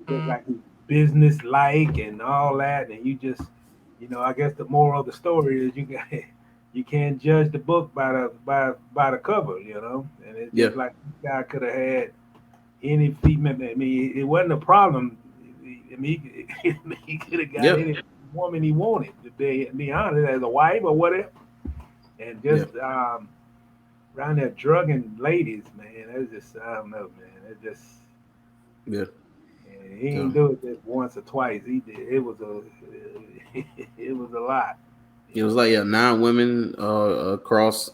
just like he's business like and all that, and you just I guess the moral of the story is you can't judge the book by the cover, and it's just like this guy could have had any female. I mean, it wasn't a problem. I mean, he could have got any woman he wanted, to be honest, as a wife or whatever, and just around there drugging ladies, man. It's just, I don't know, man. It just he didn't do it just once or twice. He did. It was a lot. It was like 9 women across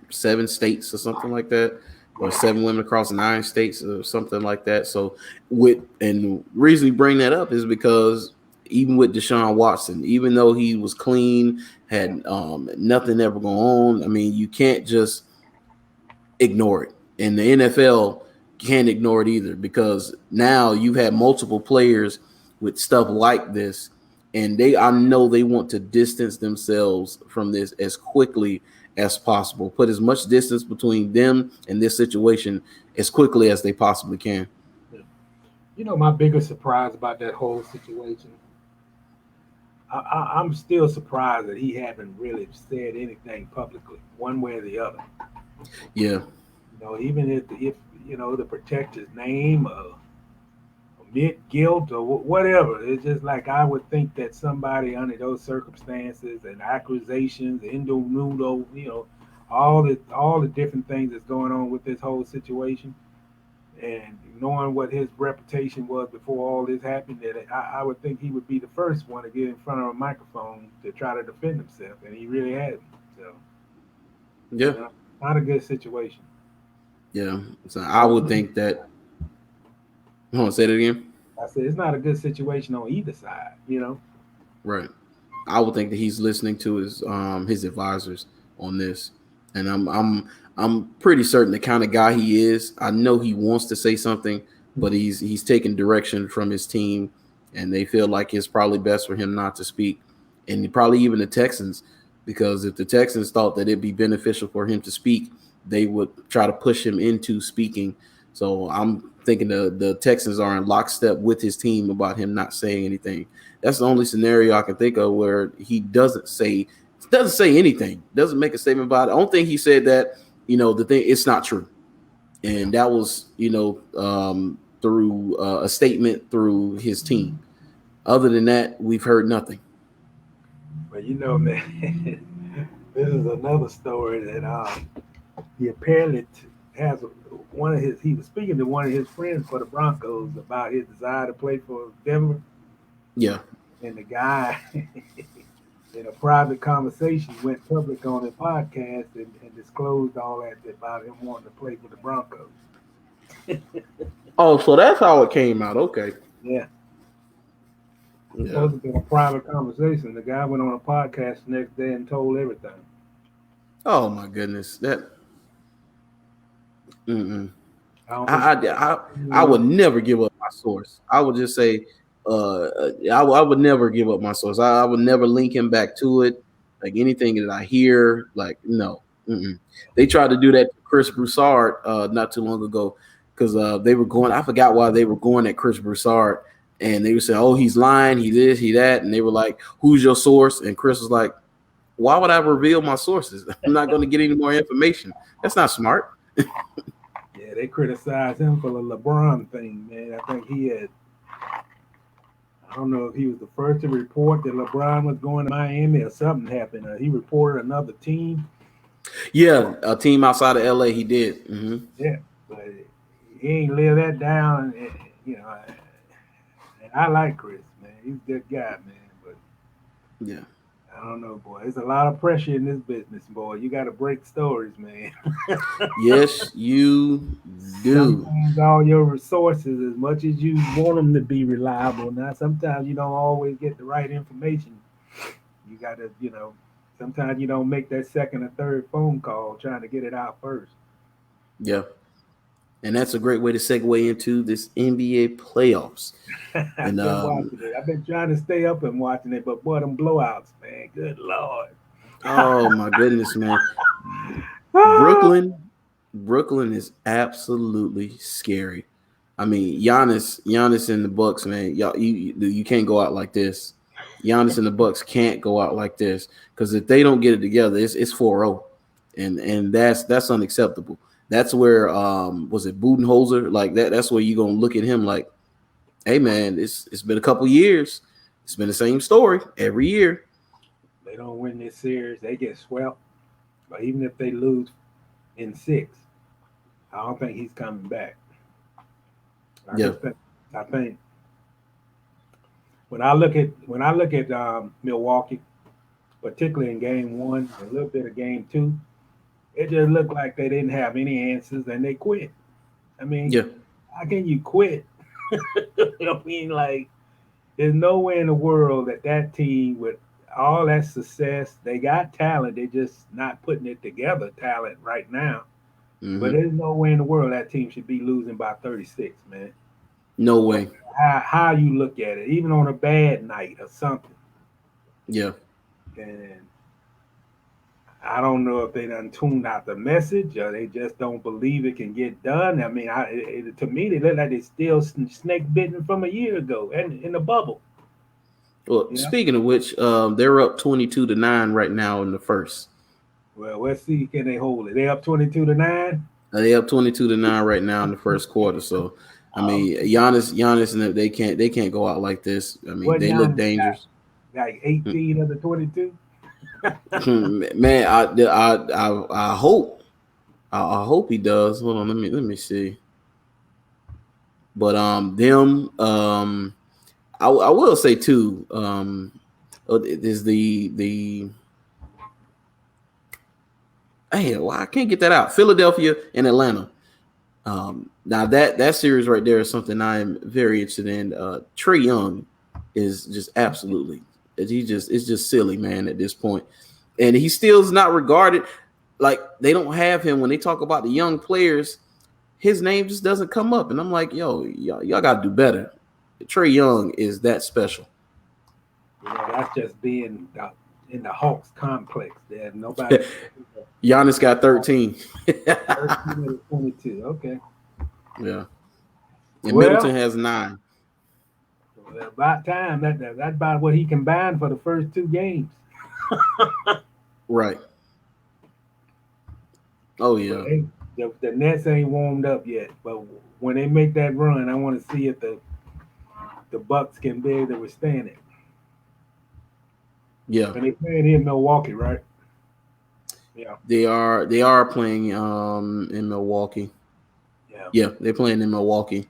7 states or something like that, or 7 women across 9 states or something like that. So the reason we bring that up is because even with Deshaun Watson, even though he was clean, had nothing ever going on, I mean, you can't just ignore it. And the NFL can't ignore it either, because now you've had multiple players with stuff like this, and I know they want to distance themselves from this as quickly as possible, put as much distance between them and this situation as quickly as they possibly can. My biggest surprise about that whole situation, I'm still surprised that he haven't really said anything publicly, one way or the other. Yeah. Even if to protect his name or admit guilt or whatever, it's just like I would think that somebody under those circumstances and accusations, innuendo, all the different things that's going on with this whole situation, and knowing what his reputation was before all this happened, that I would think he would be the first one to get in front of a microphone to try to defend himself, and he really hasn't. So, not a good situation. Yeah, so I would think that. You want to say that again? I said it's not a good situation on either side. Right. I would think that he's listening to his advisors on this, and I'm pretty certain the kind of guy he is. I know he wants to say something, but he's taking direction from his team, and they feel like it's probably best for him not to speak. And probably even the Texans, because if the Texans thought that it'd be beneficial for him to speak, they would try to push him into speaking. So I'm thinking the Texans are in lockstep with his team about him not saying anything. That's the only scenario I can think of where he doesn't say anything, doesn't make a statement about it. I don't think he said that, the thing, it's not true. And that was, through a statement through his team. Other than that, we've heard nothing. But man, this is another story that he apparently has he was speaking to one of his friends for the Broncos about his desire to play for Denver. Yeah. And the guy, in a private conversation, went public on a podcast and disclosed all that about him wanting to play for the Broncos. Oh, so that's how it came out. Okay. Yeah. It's supposed to be a private conversation. The guy went on a podcast the next day and told everything. Oh my goodness. That. I would never give up my source. I would just say, I would never give up my source. I would never link him back to it. Like anything that I hear, like no. They tried to do that to Chris Broussard not too long ago because they were going. I forgot why they were going at Chris Broussard, and they were saying, "Oh, he's lying. He this, he that," and they were like, "Who's your source?" And Chris was like, "Why would I reveal my sources? I'm not going to get any more information. That's not smart." Yeah, they criticized him for the LeBron thing, man. I think he had. I don't know if he was the first to report that LeBron was going to Miami or something happened. He reported another team. Yeah, a team outside of LA. He did. Mm-hmm. Yeah, but he ain't live that down. And I like Chris, man. He's a good guy, man. But yeah, I don't know, boy. There's a lot of pressure in this business, boy. You got to break stories, man. Yes, you do. Sometimes all your resources, as much as you want them to be reliable, now sometimes you don't always get the right information. You got to, sometimes you don't make that second or third phone call trying to get it out first. Yeah. And that's a great way to segue into this NBA playoffs. And I've been trying to stay up and watching it, but boy, them blowouts, man. Good Lord. Oh my goodness, man. Brooklyn is absolutely scary. I mean, Giannis and the Bucks, man. Y'all, you can't go out like this. Giannis and the Bucks can't go out like this because if they don't get it together, it's 4-0, and that's unacceptable. That's where was it Budenholzer like that? That's where you're gonna look at him like, hey man, it's been a couple years. It's been the same story every year. They don't win this series, they get swept. But even if they lose in 6, I don't think he's coming back. I think when I look at Milwaukee, particularly in game 1, a little bit of game 2, it just looked like they didn't have any answers and they quit. I mean, how can you quit? I mean, like, there's no way in the world that team with all that success, they got talent, they just not putting it together talent right now. Mm-hmm. But there's no way in the world that team should be losing by 36, man. No way. How you look at it, even on a bad night or something. Yeah. And I don't know if they done tuned out the message or they just don't believe it can get done. I mean, to me, they look like they still snake bitten from a year ago and in the bubble. Well, speaking of which, they're up 22-9 right now in the first. Well, let's see, can they hold it? They up 22-9? They up 22-9 right now in the first quarter. So, I mean, Giannis, and they can't go out like this. I mean, they look dangerous. Like 18 of the 22. Man, I hope he does. Hold on, let me see. But I will say too, is the I can't get that out. Philadelphia and Atlanta. Now that series right there is something I am very interested in. Trae Young is just absolutely. It's just silly, man, at this point. And he still is not regarded like they don't have him when they talk about the young players. His name just doesn't come up. And I'm like, yo, y'all got to do better. Trae Young is that special. That's just being in the Hawks complex. There's nobody. Giannis got 13. 13 22. Okay. Yeah. And Middleton has 9. About time. That's about what he combined for the first two games. Right. Oh But yeah. hey, the Nets ain't warmed up yet. But when they make that run, I want to see if the Bucks can be able to withstand it. Yeah. And they playing here in Milwaukee, right? Yeah, They are playing in Milwaukee. yeah. Yeah, they're playing in Milwaukee.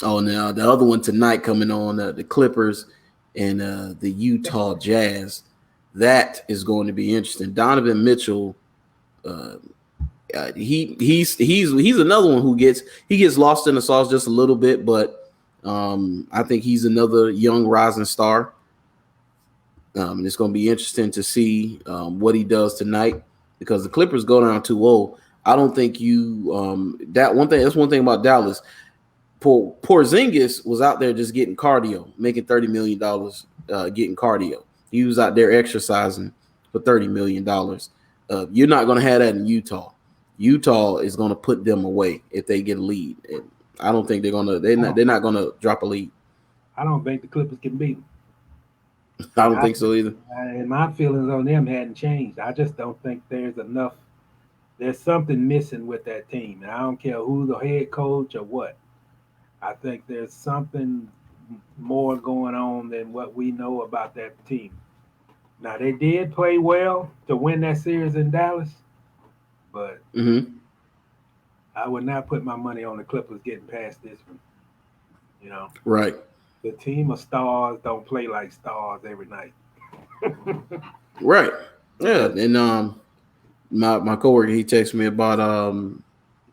Oh, now the other one tonight coming on the Clippers and the Utah Jazz. That is going to be interesting. Donovan Mitchell, uh, he's another one who gets lost in the sauce just a little bit, but I think he's another young rising star. It's going to be interesting to see what he does tonight because the Clippers go down 2-0. I don't think you that one thing. That's one thing about Dallas. Porzingis was out there just getting cardio, making $30 million getting cardio. He was out there exercising for $30 million. You're not going to have that in Utah. Utah is going to put them away if they get a lead. And I don't think they're going to. They're not going to drop a lead. I don't think the Clippers can beat them. I And don't think so either. and my feelings on them hadn't changed. I just don't think there's enough. There's something missing with that team, and I don't care who the head coach or what. I think there's something more going on than what we know about that team. Now they did play well to win that series in Dallas, but Mm-hmm. I would not put my money on the Clippers getting past this one. You know, Right. the team of stars don't play like stars every night. Right. It Yeah. doesn't. And my coworker he texted me about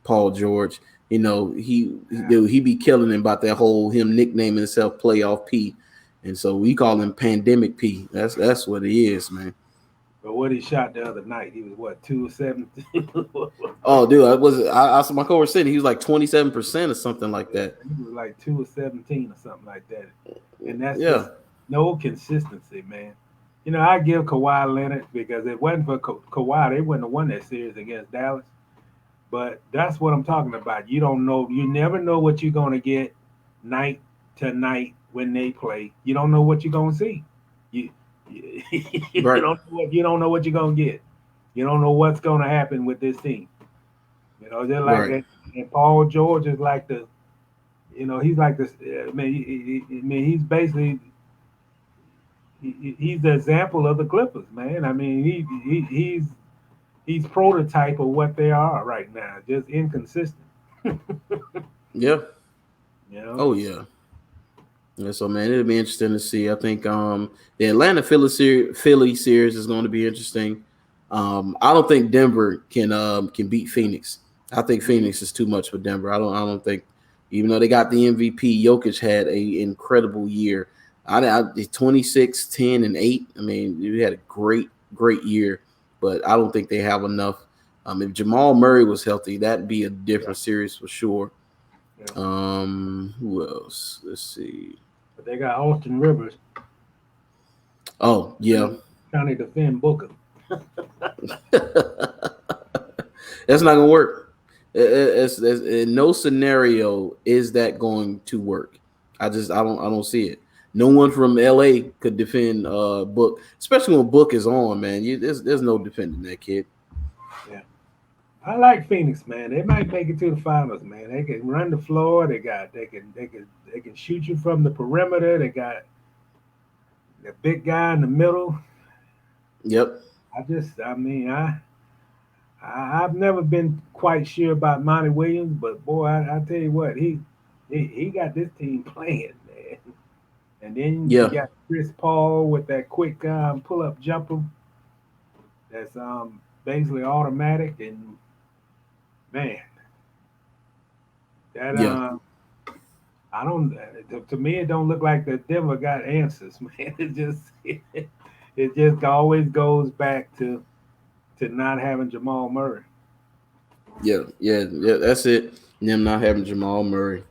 Paul George. You know, Yeah. he be killing him about that whole him nicknaming himself Playoff P, and so we call him Pandemic P. That's what he is, man. But what he shot the other night, he was what 2 of 17. Oh, dude, I saw my coworker said he was like 27% or something like that. He was like 2 of 17 or something like that, and that's Yeah. just no consistency, man. You know, I give Kawhi Leonard because if it wasn't for Kawhi, they wouldn't have won that series against Dallas. But that's what I'm talking about. You don't know. You never know what you're going to get night to night when they play. You don't know what you're going to see. You Right. you don't know what you're going to get. You don't know what's going to happen with this team. You know, they're like Right. that. And Paul George is like the, he's like this. I mean, I mean, he's basically he's the example of the Clippers, man. I mean, he's prototype of what they are right now, just inconsistent. Yeah. You know. Oh yeah. Yeah, so man, it'll be interesting to see. I think the Atlanta Philly series is going to be interesting. I don't think Denver can beat Phoenix. I think Phoenix is too much for Denver. I don't think, even though they got the MVP, Jokic had a incredible year. 26, 10, and 8. I mean, you had a great year, but I don't think they have enough. If Jamal Murray was healthy, that'd be a Yeah. different series for sure. Yeah. Who else? Let's see. But they got Austin Rivers Oh yeah, trying to defend Booker. that's not gonna work. It's in no scenario is that going to work. I don't see it. No one from LA could defend Book, especially when Book is on. Man, there's no defending that kid. Yeah. I like Phoenix, man. They might make it to the finals, man. They can run the floor. They can shoot you from the perimeter. They got the big guy in the middle. Yep. I mean, I've never been quite sure about Monty Williams, but boy, I tell you what, he got this team playing, man. And then you Yeah. got Chris Paul with that quick pull up jumper that's basically automatic, and man, that Yeah. I don't. To me, it don't look like the Denver got answers, man. It just always goes back to not having Jamal Murray. Yeah. That's it. Them not having Jamal Murray.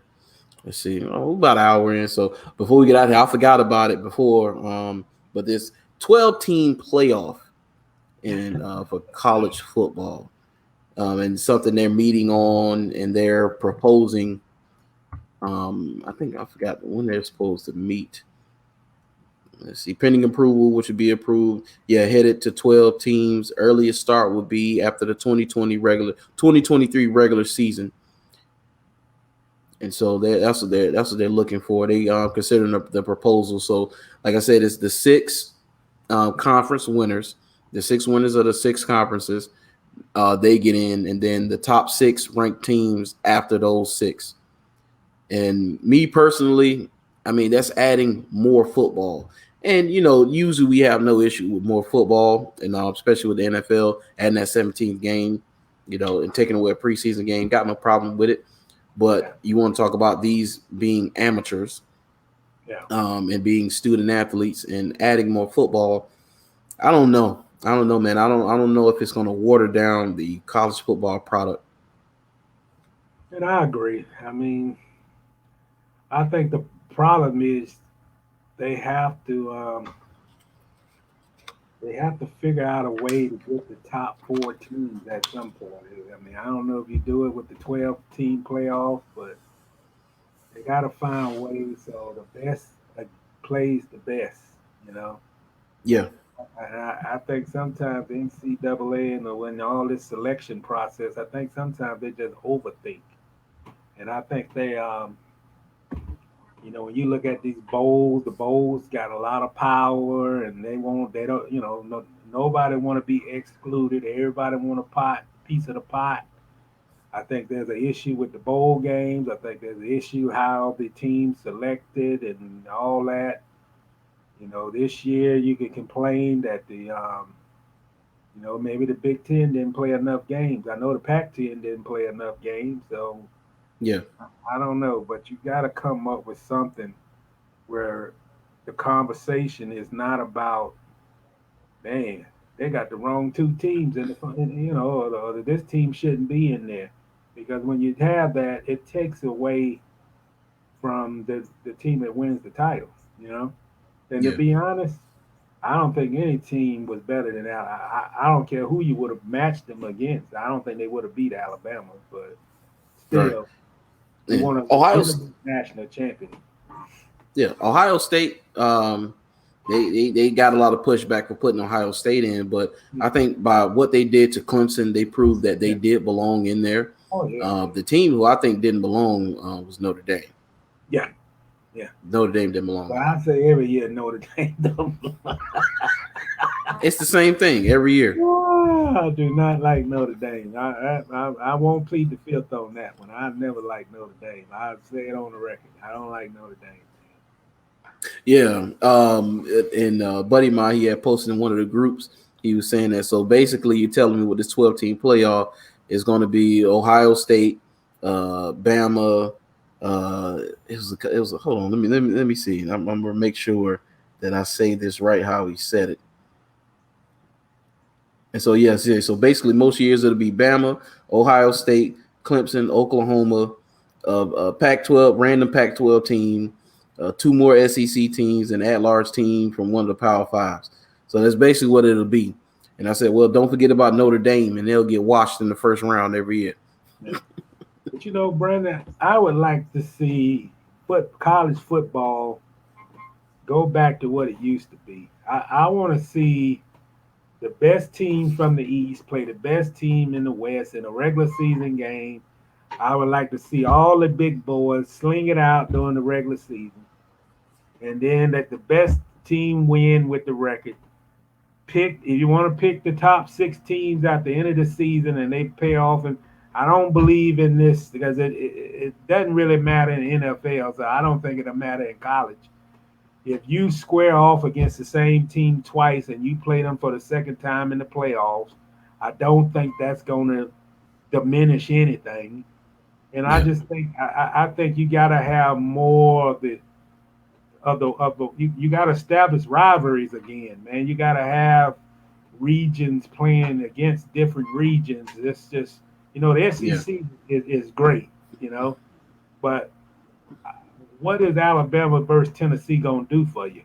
Let's see. Oh, we're about an hour in. So before we get out here, I forgot about it before. But this 12-team playoff in for college football, and something they're meeting on, and they're proposing I think I forgot when they're supposed to meet. Let's see, pending approval, which would be approved. Yeah, headed to 12 teams. Earliest start would be after the 2023 regular season. And so that's what they're looking for. They considering the proposal. So, like I said, it's the six conference winners. The six winners of the six conferences, they get in, and then the top six ranked teams after those six. And me personally, I mean, that's adding more football. And usually we have no issue with more football, and especially with the NFL adding that 17th game, and taking away a preseason game. Got no problem with it. But you want to talk about these being amateurs, and being student athletes, and adding more football. I don't know, man. I don't know if it's going to water down the college football product. And I agree. I mean, I think the problem is they have to figure out a way to get the top four teams at some point. I mean, I don't know if you do it with the 12-team playoff, but they got to find ways so the best plays the best. You know. Yeah. I think sometimes the NCAA and when all this selection process, I think sometimes they just overthink, and I think they when you look at these bowls, the bowls got a lot of power, and they don't, nobody want to be excluded. Everybody want a piece of the pot. I think there's an issue with the bowl games. I think there's an issue how the team selected and all that. This year you could complain that maybe the Big Ten didn't play enough games. I know the Pac-10 didn't play enough games, so yeah, I don't know, but you got to come up with something where the conversation is not about, man, they got the wrong two teams in or this team shouldn't be in there, because when you have that, it takes away from the team that wins the title. And to be honest, I don't think any team was better than that. I don't care who you would have matched them against. I don't think they would have beat Alabama, but still. Right. You Yeah. want to national champion. Yeah, Ohio State. They got a lot of pushback for putting Ohio State in, but I think by what they did to Clemson, they proved that they did belong in there. Oh, yeah. The team who I think didn't belong was Notre Dame. Yeah. Notre Dame didn't belong. Well, I say every year Notre Dame don't belong. It's the same thing every year. I do not like Notre Dame. I won't plead the fifth on that one. I never liked Notre Dame. I say it on the record. I don't like Notre Dame. Yeah. And Buddy Ma, he had posted in one of the groups. He was saying that. So basically, you're telling me with this 12-team playoff is going to be Ohio State, Bama. It was a hold on. Let me see. I'm gonna make sure that I say this right how he said it. And so yes. So basically, most years it'll be Bama, Ohio State, Clemson, Oklahoma, Pac-12, random Pac-12 team, two more SEC teams, and at-large team from one of the Power Fives. So that's basically what it'll be. And I said, well, don't forget about Notre Dame, and they'll get washed in the first round every year. But Brandon, I would like to see college football go back to what it used to be. I want to see the best team from the East play the best team in the West in a regular season game. I would like to see all the big boys sling it out during the regular season, and then let the best team win with the record. If you want to pick the top 6 teams at the end of the season and they pay off. And I don't believe in this because it doesn't really matter in the NFL, so I don't think it'll matter in college. If you square off against the same team twice and you play them for the second time in the playoffs, I don't think that's going to diminish anything. And I just think I think you got to have more of the you got to establish rivalries again, man. You got to have regions playing against different regions. It's just the SEC is great, but what is Alabama versus Tennessee gonna do for you?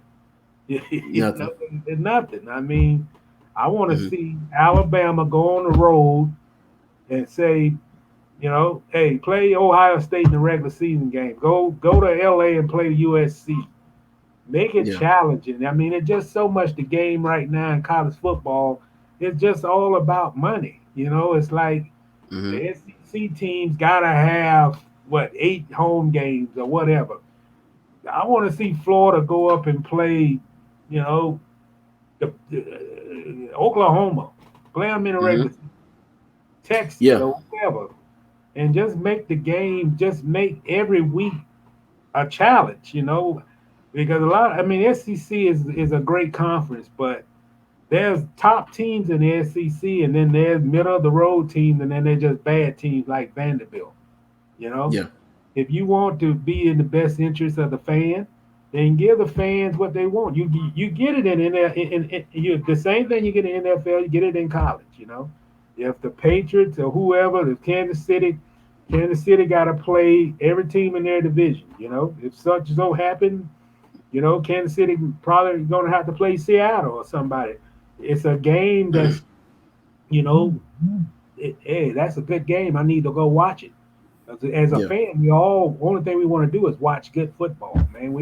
Nothing. I mean, I want to see Alabama go on the road and say You know, hey, play Ohio State in the regular season game. Go to LA and play USC. Make it Yeah. challenging. I mean, it's just so much the game right now in college football. It's just all about money. You know, it's like Mm-hmm. the SEC teams gotta have what 8 home games or whatever. I want to see Florida go up and play, you know, Oklahoma, play them in a regular Mm-hmm. season, Texas Yeah. or whatever, and just make the game, just make every week a challenge, you know, because a lot. I mean, SEC is a great conference, but there's top teams in the SEC, and then there's middle of the road teams, and then there's just bad teams like Vanderbilt. You know, Yeah. if you want to be in the best interest of the fan, then give the fans what they want. You get it in you the same thing you get in NFL, you get it in college. You know, if the Patriots or whoever, if Kansas City got to play every team in their division. You know, if such so happen, you know, Kansas City probably going to have to play Seattle or somebody. It's a game that's, you know, hey, that's a good game. I need to go watch it. As a Yeah. fan, we all only thing we want to do is watch good football, man.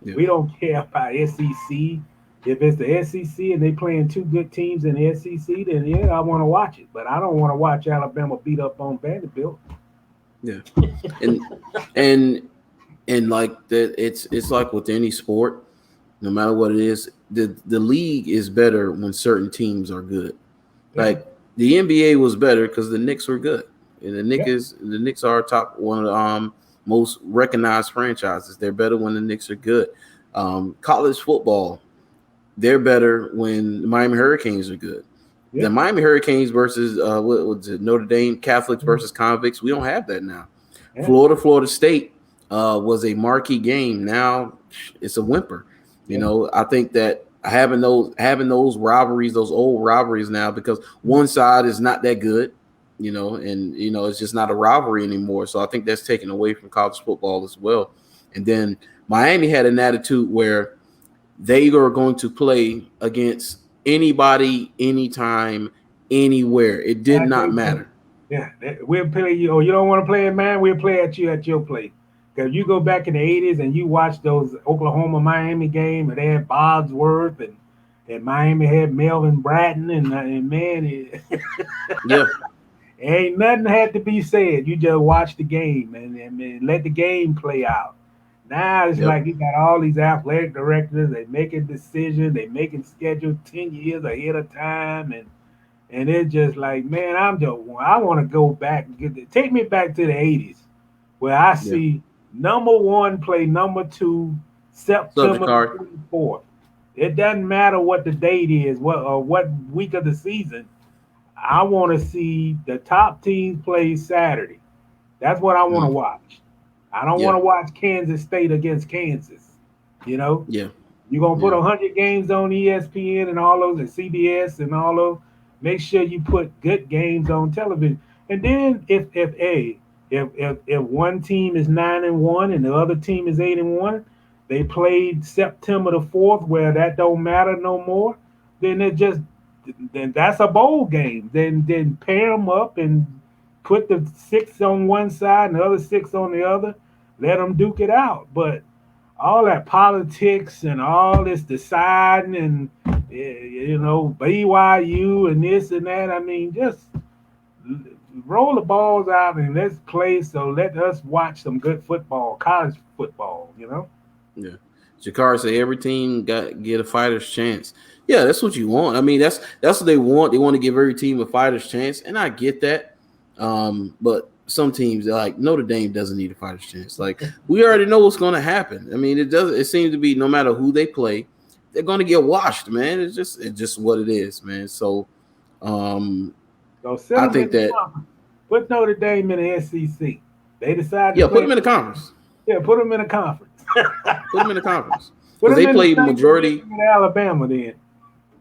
Yeah. We don't care about SEC. If it's the SEC and they playing two good teams in the SEC, then yeah, I want to watch it. But I don't want to watch Alabama beat up on Vanderbilt. Yeah. And and like that, it's like with any sport, no matter what it is, the league is better when certain teams are good. Yeah, Like the NBA was better because the Knicks were good, and yeah, the Knicks are top one of the most recognized franchises. They're better when the Knicks are good. College football, they're better when the Miami Hurricanes are good. yeah, The Miami Hurricanes versus what was it, Notre Dame Catholics versus convicts. We don't have that now. yeah, Florida State was a marquee game. Now it's a whimper. You yeah. know, I think that having those rivalries, those old rivalries now, because one side is not that good, you know, and it's just not a rivalry anymore. So I think that's taken away from college football as well. And then Miami had an attitude where they are going to play against anybody, anytime, anywhere. It did As they not do. matter. Yeah, we'll play you. Oh, you don't want to play it, man? We'll play at you at your place. Because you go back in the '80s and you watch those Oklahoma Miami game, and they had Bosworth and Miami had Melvin Bratton, and man, Yeah, ain't nothing had to be said. You just watch the game and let the game play out. Now it's yep, like you got all these athletic directors. They making decisions. They making schedules 10 years ahead of time, and it's just like, man, I want to go back and take me back to the '80s where I yeah. see number one play number two Subject September the card. 24th. It doesn't matter what the date is, what week of the season. I want to see the top teams play Saturday. That's what I want to Mm, watch. I don't yeah, want to watch Kansas State against Kansas. You know, yeah, you're gonna put yeah, 100 games on ESPN and all those and CBS and all those. Make sure you put good games on television. And then if one team is 9-1 and the other team is 8-1, they played September the 4th where that don't matter no more. Then it just then that's a bowl game. Then pair them up and put the six on one side and the other six on the other. Let them duke it out. But all that politics and all this deciding and BYU and this and that. I mean, just roll the balls out and let's play. So let us watch some good football, college football. You know. yeah. Jakar say every team get a fighter's chance. Yeah, that's what you want. I mean, that's what they want. They want to give every team a fighter's chance, and I get that. But some teams, like Notre Dame, doesn't need a fighter's chance. Like we already know what's going to happen. I mean, it does. It seems to be no matter who they play, they're going to get washed, man. It's just what it is, man. So, um, So send I them think in the that conference. Put Notre Dame in the SEC. They decided to yeah, put play. them in the conference. Yeah, put them in a conference. Put them in the conference Put because them they in the play same majority. division with Alabama then.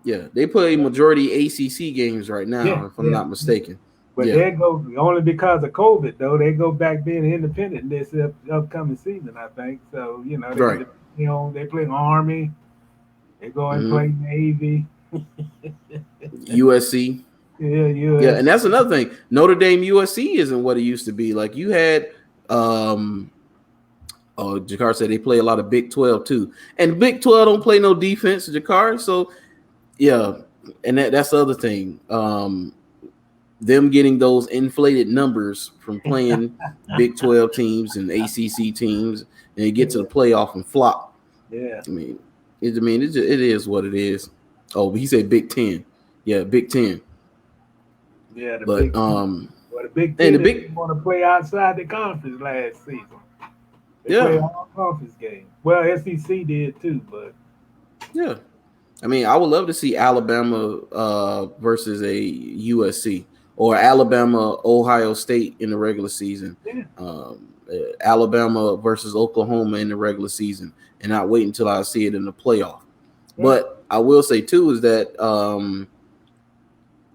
Yeah, they play majority ACC games right Yeah, now, if I'm yeah. not mistaken. But Yeah, they go only because of COVID though. They go back being independent this upcoming season, I think. So right. they play Army. They go and Hmm. play Navy. USC. Yeah, and that's another thing. Notre Dame USC isn't what it used to be. Like you had Jakar said they play a lot of Big 12 too. And Big 12 don't play no defense, Jakar. So yeah, and that's the other thing. Them getting those inflated numbers from playing Big 12 teams and ACC teams, and they get to the playoff and flop. Yeah. I mean, it is what it is. Oh, but he said Big 10. Yeah, Big 10. Yeah, but Big 10 didn't want to play outside the conference last season. They played all conference games. Well, SEC did too, but yeah. I mean, I would love to see Alabama versus a USC or Alabama Ohio State in the regular season. Yeah. Alabama versus Oklahoma in the regular season, and not wait until I see it in the playoff. Yeah. But I will say too is that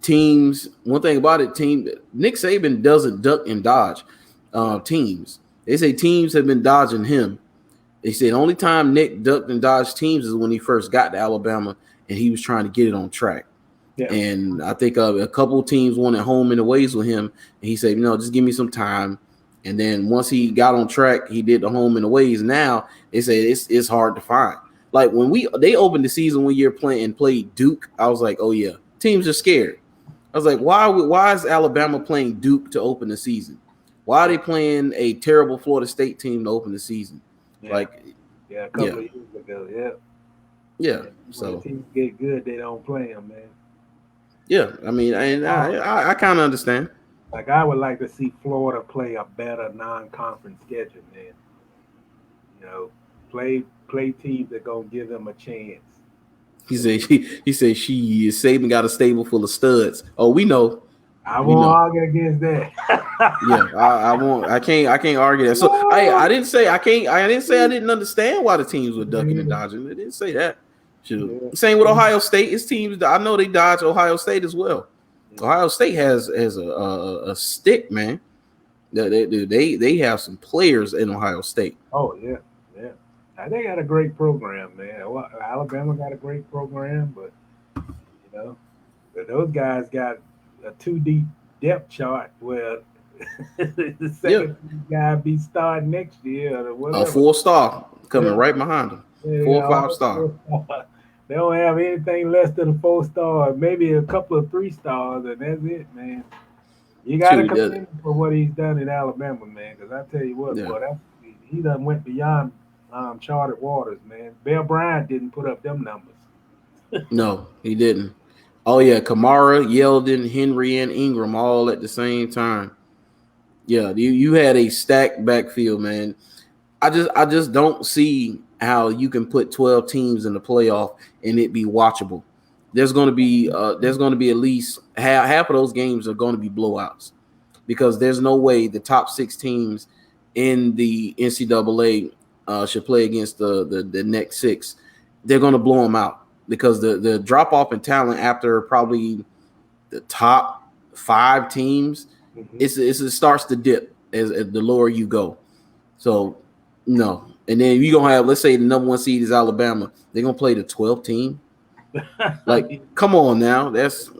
teams. One thing about it, Nick Saban doesn't duck and dodge teams. They say teams have been dodging him. They say the only time Nick ducked and dodged teams is when he first got to Alabama and he was trying to get it on track. Yeah. And I think a couple of teams wanted home and aways with him, and he said, just give me some time. And then once he got on track, he did the home and aways. Now they say it's hard to find. Like when they opened the season 1 year played Duke, I was like, oh yeah, teams are scared. I was like, why is Alabama playing Duke to open the season? Why are they playing a terrible Florida State team to open the season? Yeah. A couple of years ago, yeah. So when teams get good, they don't play them, man. Yeah, I mean, and I kind of understand. Like I would like to see Florida play a better non-conference schedule, man. Play teams that gonna give them a chance. He said Saban got a stable full of studs. Oh, we know. I won't argue against that. Yeah, I won't. I can't argue that. So I didn't say I didn't understand why the teams were ducking and dodging. I didn't say that. Same with Ohio State. It's teams that I know they dodge Ohio State as well. Ohio State has a stick, man. They have some players in Ohio State. Oh yeah. They got a great program, man. Well, Alabama got a great program, but those guys got a 2 deep depth chart where the second guy be starting next year or whatever. A 4-star coming right behind him. 4 or 5 star. They don't have anything less than a 4-star, maybe a couple of 3 stars, and that's it, man. You got to commend him for what he's done in Alabama, man. Because I tell you what, boy, he done went beyond charted waters, man. Bear Bryant didn't put up them numbers. No, he didn't. Oh yeah, Kamara, Yeldon, Henry, and Ingram all at the same time. Yeah, you had a stacked backfield, man. I just don't see how you can put 12 teams in the playoff and it be watchable. There's going to be at least half of those games are going to be blowouts because there's no way the top 6 teams in the NCAA should play against the next 6. They're going to blow them out because the drop off in talent after probably the top 5 teams, it starts to dip as the lower you go. So no. And then you're going to have, let's say the number 1 seed is Alabama. They're going to play the 12th team. Like, come on now. That's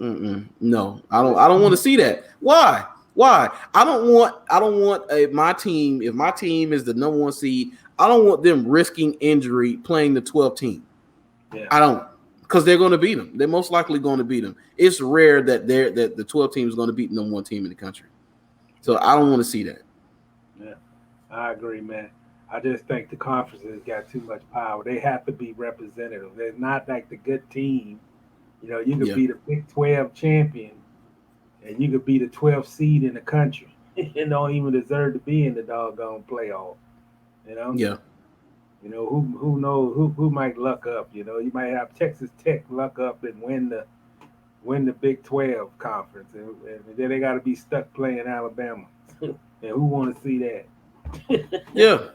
no. I don't want to see that. Why? I don't want my team, if my team is the number 1 seed, I don't want them risking injury playing the 12th team. Yeah. I don't, because they're going to beat them. They're most likely going to beat them. It's rare that the 12 team is going to beat the number 1 team in the country. So I don't want to see that. Yeah, I agree, man. I just think the conferences got too much power. They have to be representative. They're not like the good team. You could be the Big 12 champion, and you could be the 12th seed in the country and don't even deserve to be in the doggone playoff. Yeah. Who knows who might luck up? You might have Texas Tech luck up and win the Big 12 conference, and then they got to be stuck playing Alabama. And who want to see that? Yeah.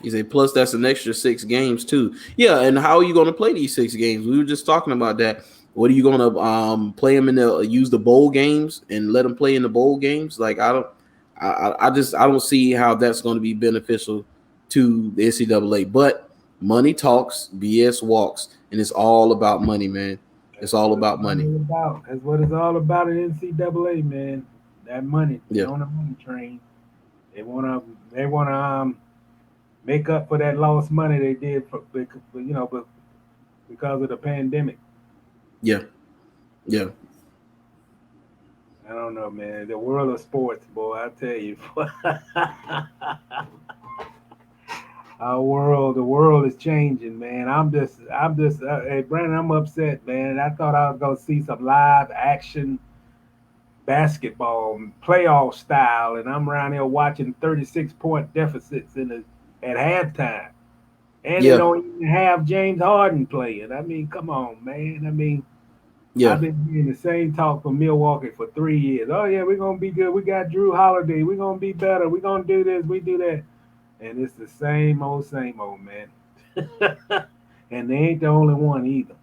He said, plus that's an extra 6 games too. Yeah, and how are you going to play these 6 games? We were just talking about that. What are you going to play them use the bowl games and let them play in the bowl games? Like I don't see how that's going to be beneficial to the NCAA. But money talks, BS walks, and it's all about money, man. It's all about money. That's what it's all about in NCAA, man. That money. Yeah. They're on the money train. They wanna make up for that lost money they did but because of the pandemic. Yeah. Yeah. I don't know, man. The world of sports, boy. I tell you, the world is changing, man. Hey, Brandon, I'm upset, man. I thought I was gonna see some live action basketball, playoff style, and I'm around here watching 36-point deficits at halftime, and they Yeah. don't even have James Harden playing. I mean, come on, man. I mean, I've Yeah. been hearing the same talk from Milwaukee for 3 years. Oh yeah, we're gonna be good. We got Drew Holiday. We're gonna be better. We're gonna do this. We do that, and it's the same old, man. And they ain't the only one either.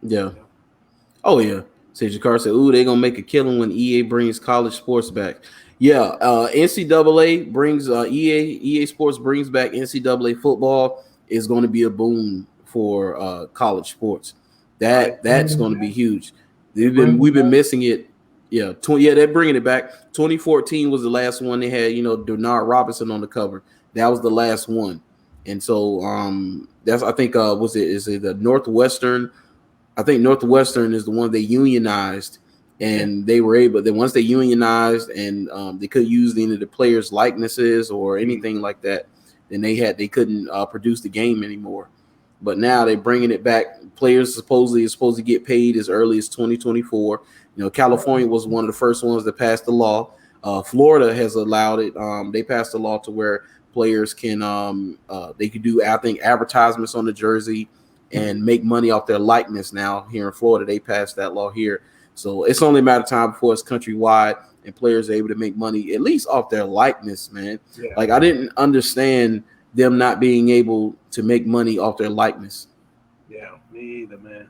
Yeah. Oh yeah. Sage Carr said, "Ooh, they're gonna make a killing when EA brings college sports back." Yeah, NCAA brings EA Sports brings back NCAA football is going to be a boom for college sports. That's going to be huge. We've been missing it. Yeah, they're bringing it back. 2014 was the last one they had. Denard Robinson on the cover. That was the last one, and so that's I think is it the Northwestern. I think Northwestern is the one they unionized, and they were able. Then once they unionized and they couldn't use any of the players' likenesses or anything like that, then they couldn't produce the game anymore. But now they're bringing it back. Players supposedly are supposed to get paid as early as 2024. California was one of the first ones that passed the law. Florida has allowed it. They passed a law to where players can they could do, I think, advertisements on the jersey and make money off their likeness. Now here in Florida, they passed that law here. So it's only a matter of time before it's countrywide and players are able to make money at least off their likeness, man. Yeah. Like I didn't understand them not being able to make money off their likeness. Yeah, me either, man.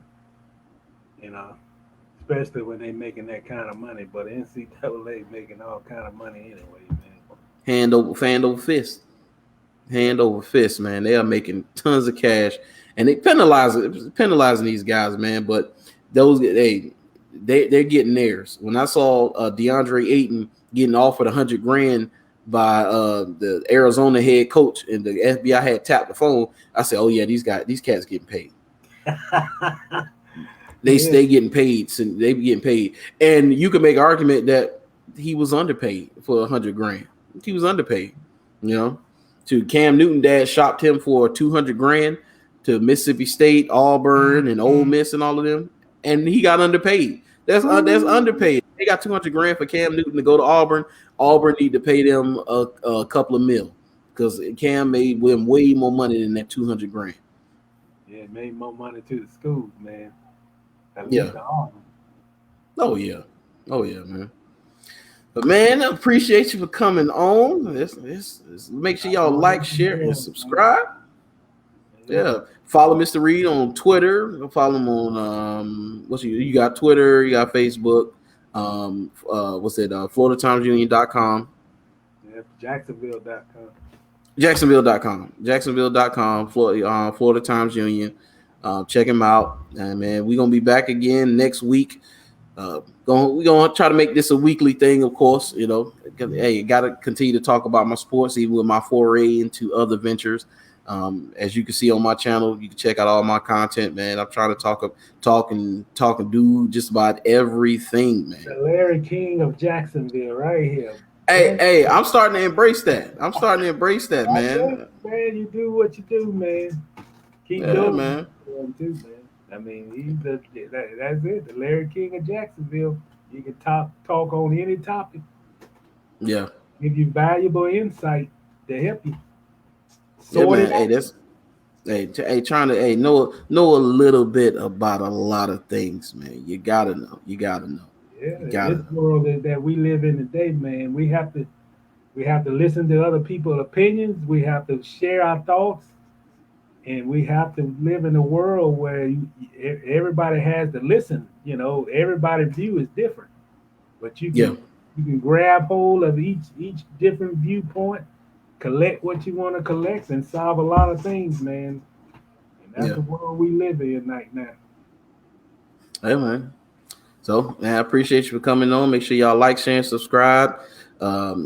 Especially when they making that kind of money. But NCAA making all kind of money anyway, man. Hand over fist. Hand over fist, man. They are making tons of cash. And they penalizing these guys, man. But those they're getting theirs. When I saw DeAndre Ayton getting offered $100,000 by the Arizona head coach, and the FBI had tapped the phone, I said, "Oh yeah, these cats getting paid. They getting paid. They be getting paid." And you can make an argument that he was underpaid for $100,000. He was underpaid, To Cam Newton, dad shopped him for $200,000 to Mississippi State, Auburn, and Ole Miss, and all of them, and he got underpaid. That's underpaid. They got $200,000 for Cam Newton to go to Auburn. Auburn need to pay them a couple of mil because Cam made them way more money than that $200,000. Yeah, it made more money to the schools, man. Yeah. Oh yeah, man. But man, I appreciate you for coming on. Let's make sure y'all like, share, and subscribe. Yeah. Follow Mr. Reid on Twitter. Follow him on you got Twitter, you got Facebook. FloridaTimesUnion.com. Yeah, Jacksonville.com. Jacksonville.com. Florida Times Union. Check him out. And man, we're gonna be back again next week. We're gonna try to make this a weekly thing, of course. Hey, gotta continue to talk about my sports, even with my foray into other ventures. As you can see on my channel, you can check out all my content, man. I'm trying to talk and do just about everything, man. The Larry King of Jacksonville, right here. Hey, I'm starting to embrace that. Man. Man, you do what you do, man. Keep doing, man. Too, man. I mean, that's it. The Larry King of Jacksonville. You can talk on any topic. Yeah. Give you valuable insight to help you. Trying to know a little bit about a lot of things, man. You gotta know. Yeah, this world that we live in today, man, we have to listen to other people's opinions. We have to share our thoughts, and we have to live in a world where everybody has to listen. Everybody's view is different, but you can grab hold of each different viewpoint, collect what you want to collect, and solve a lot of things, man. And that's the world we live in right now. Hey, man. So, man, I appreciate you for coming on. Make sure y'all like, share, and subscribe.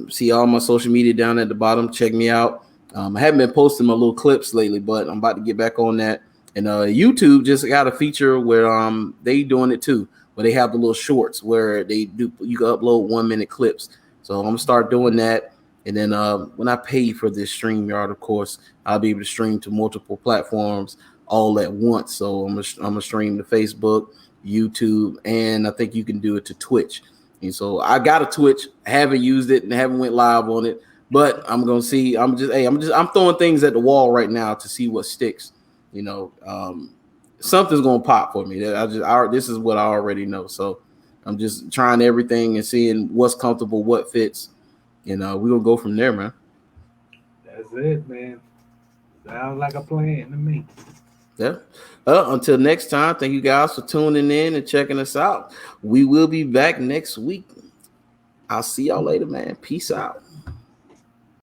See all my social media down at the bottom. Check me out. I haven't been posting my little clips lately, but I'm about to get back on that. And YouTube just got a feature where they doing it too, where they have the little shorts where you can upload 1 minute clips. So I'm gonna start doing that. And then when I pay for this StreamYard, of course, I'll be able to stream to multiple platforms all at once. So I'm gonna stream to Facebook, YouTube, and I think you can do it to Twitch. And so I got a Twitch, haven't used it and haven't went live on it, but I'm gonna see. I'm throwing things at the wall right now to see what sticks. Something's gonna pop for me. This is what I already know. So I'm just trying everything and seeing what's comfortable, what fits. We're gonna go from there, man. That's it, man. Sounds like a plan to me. Yeah. Until next time, thank you guys for tuning in and checking us out. We will be back next week. I'll see y'all later, man. Peace out.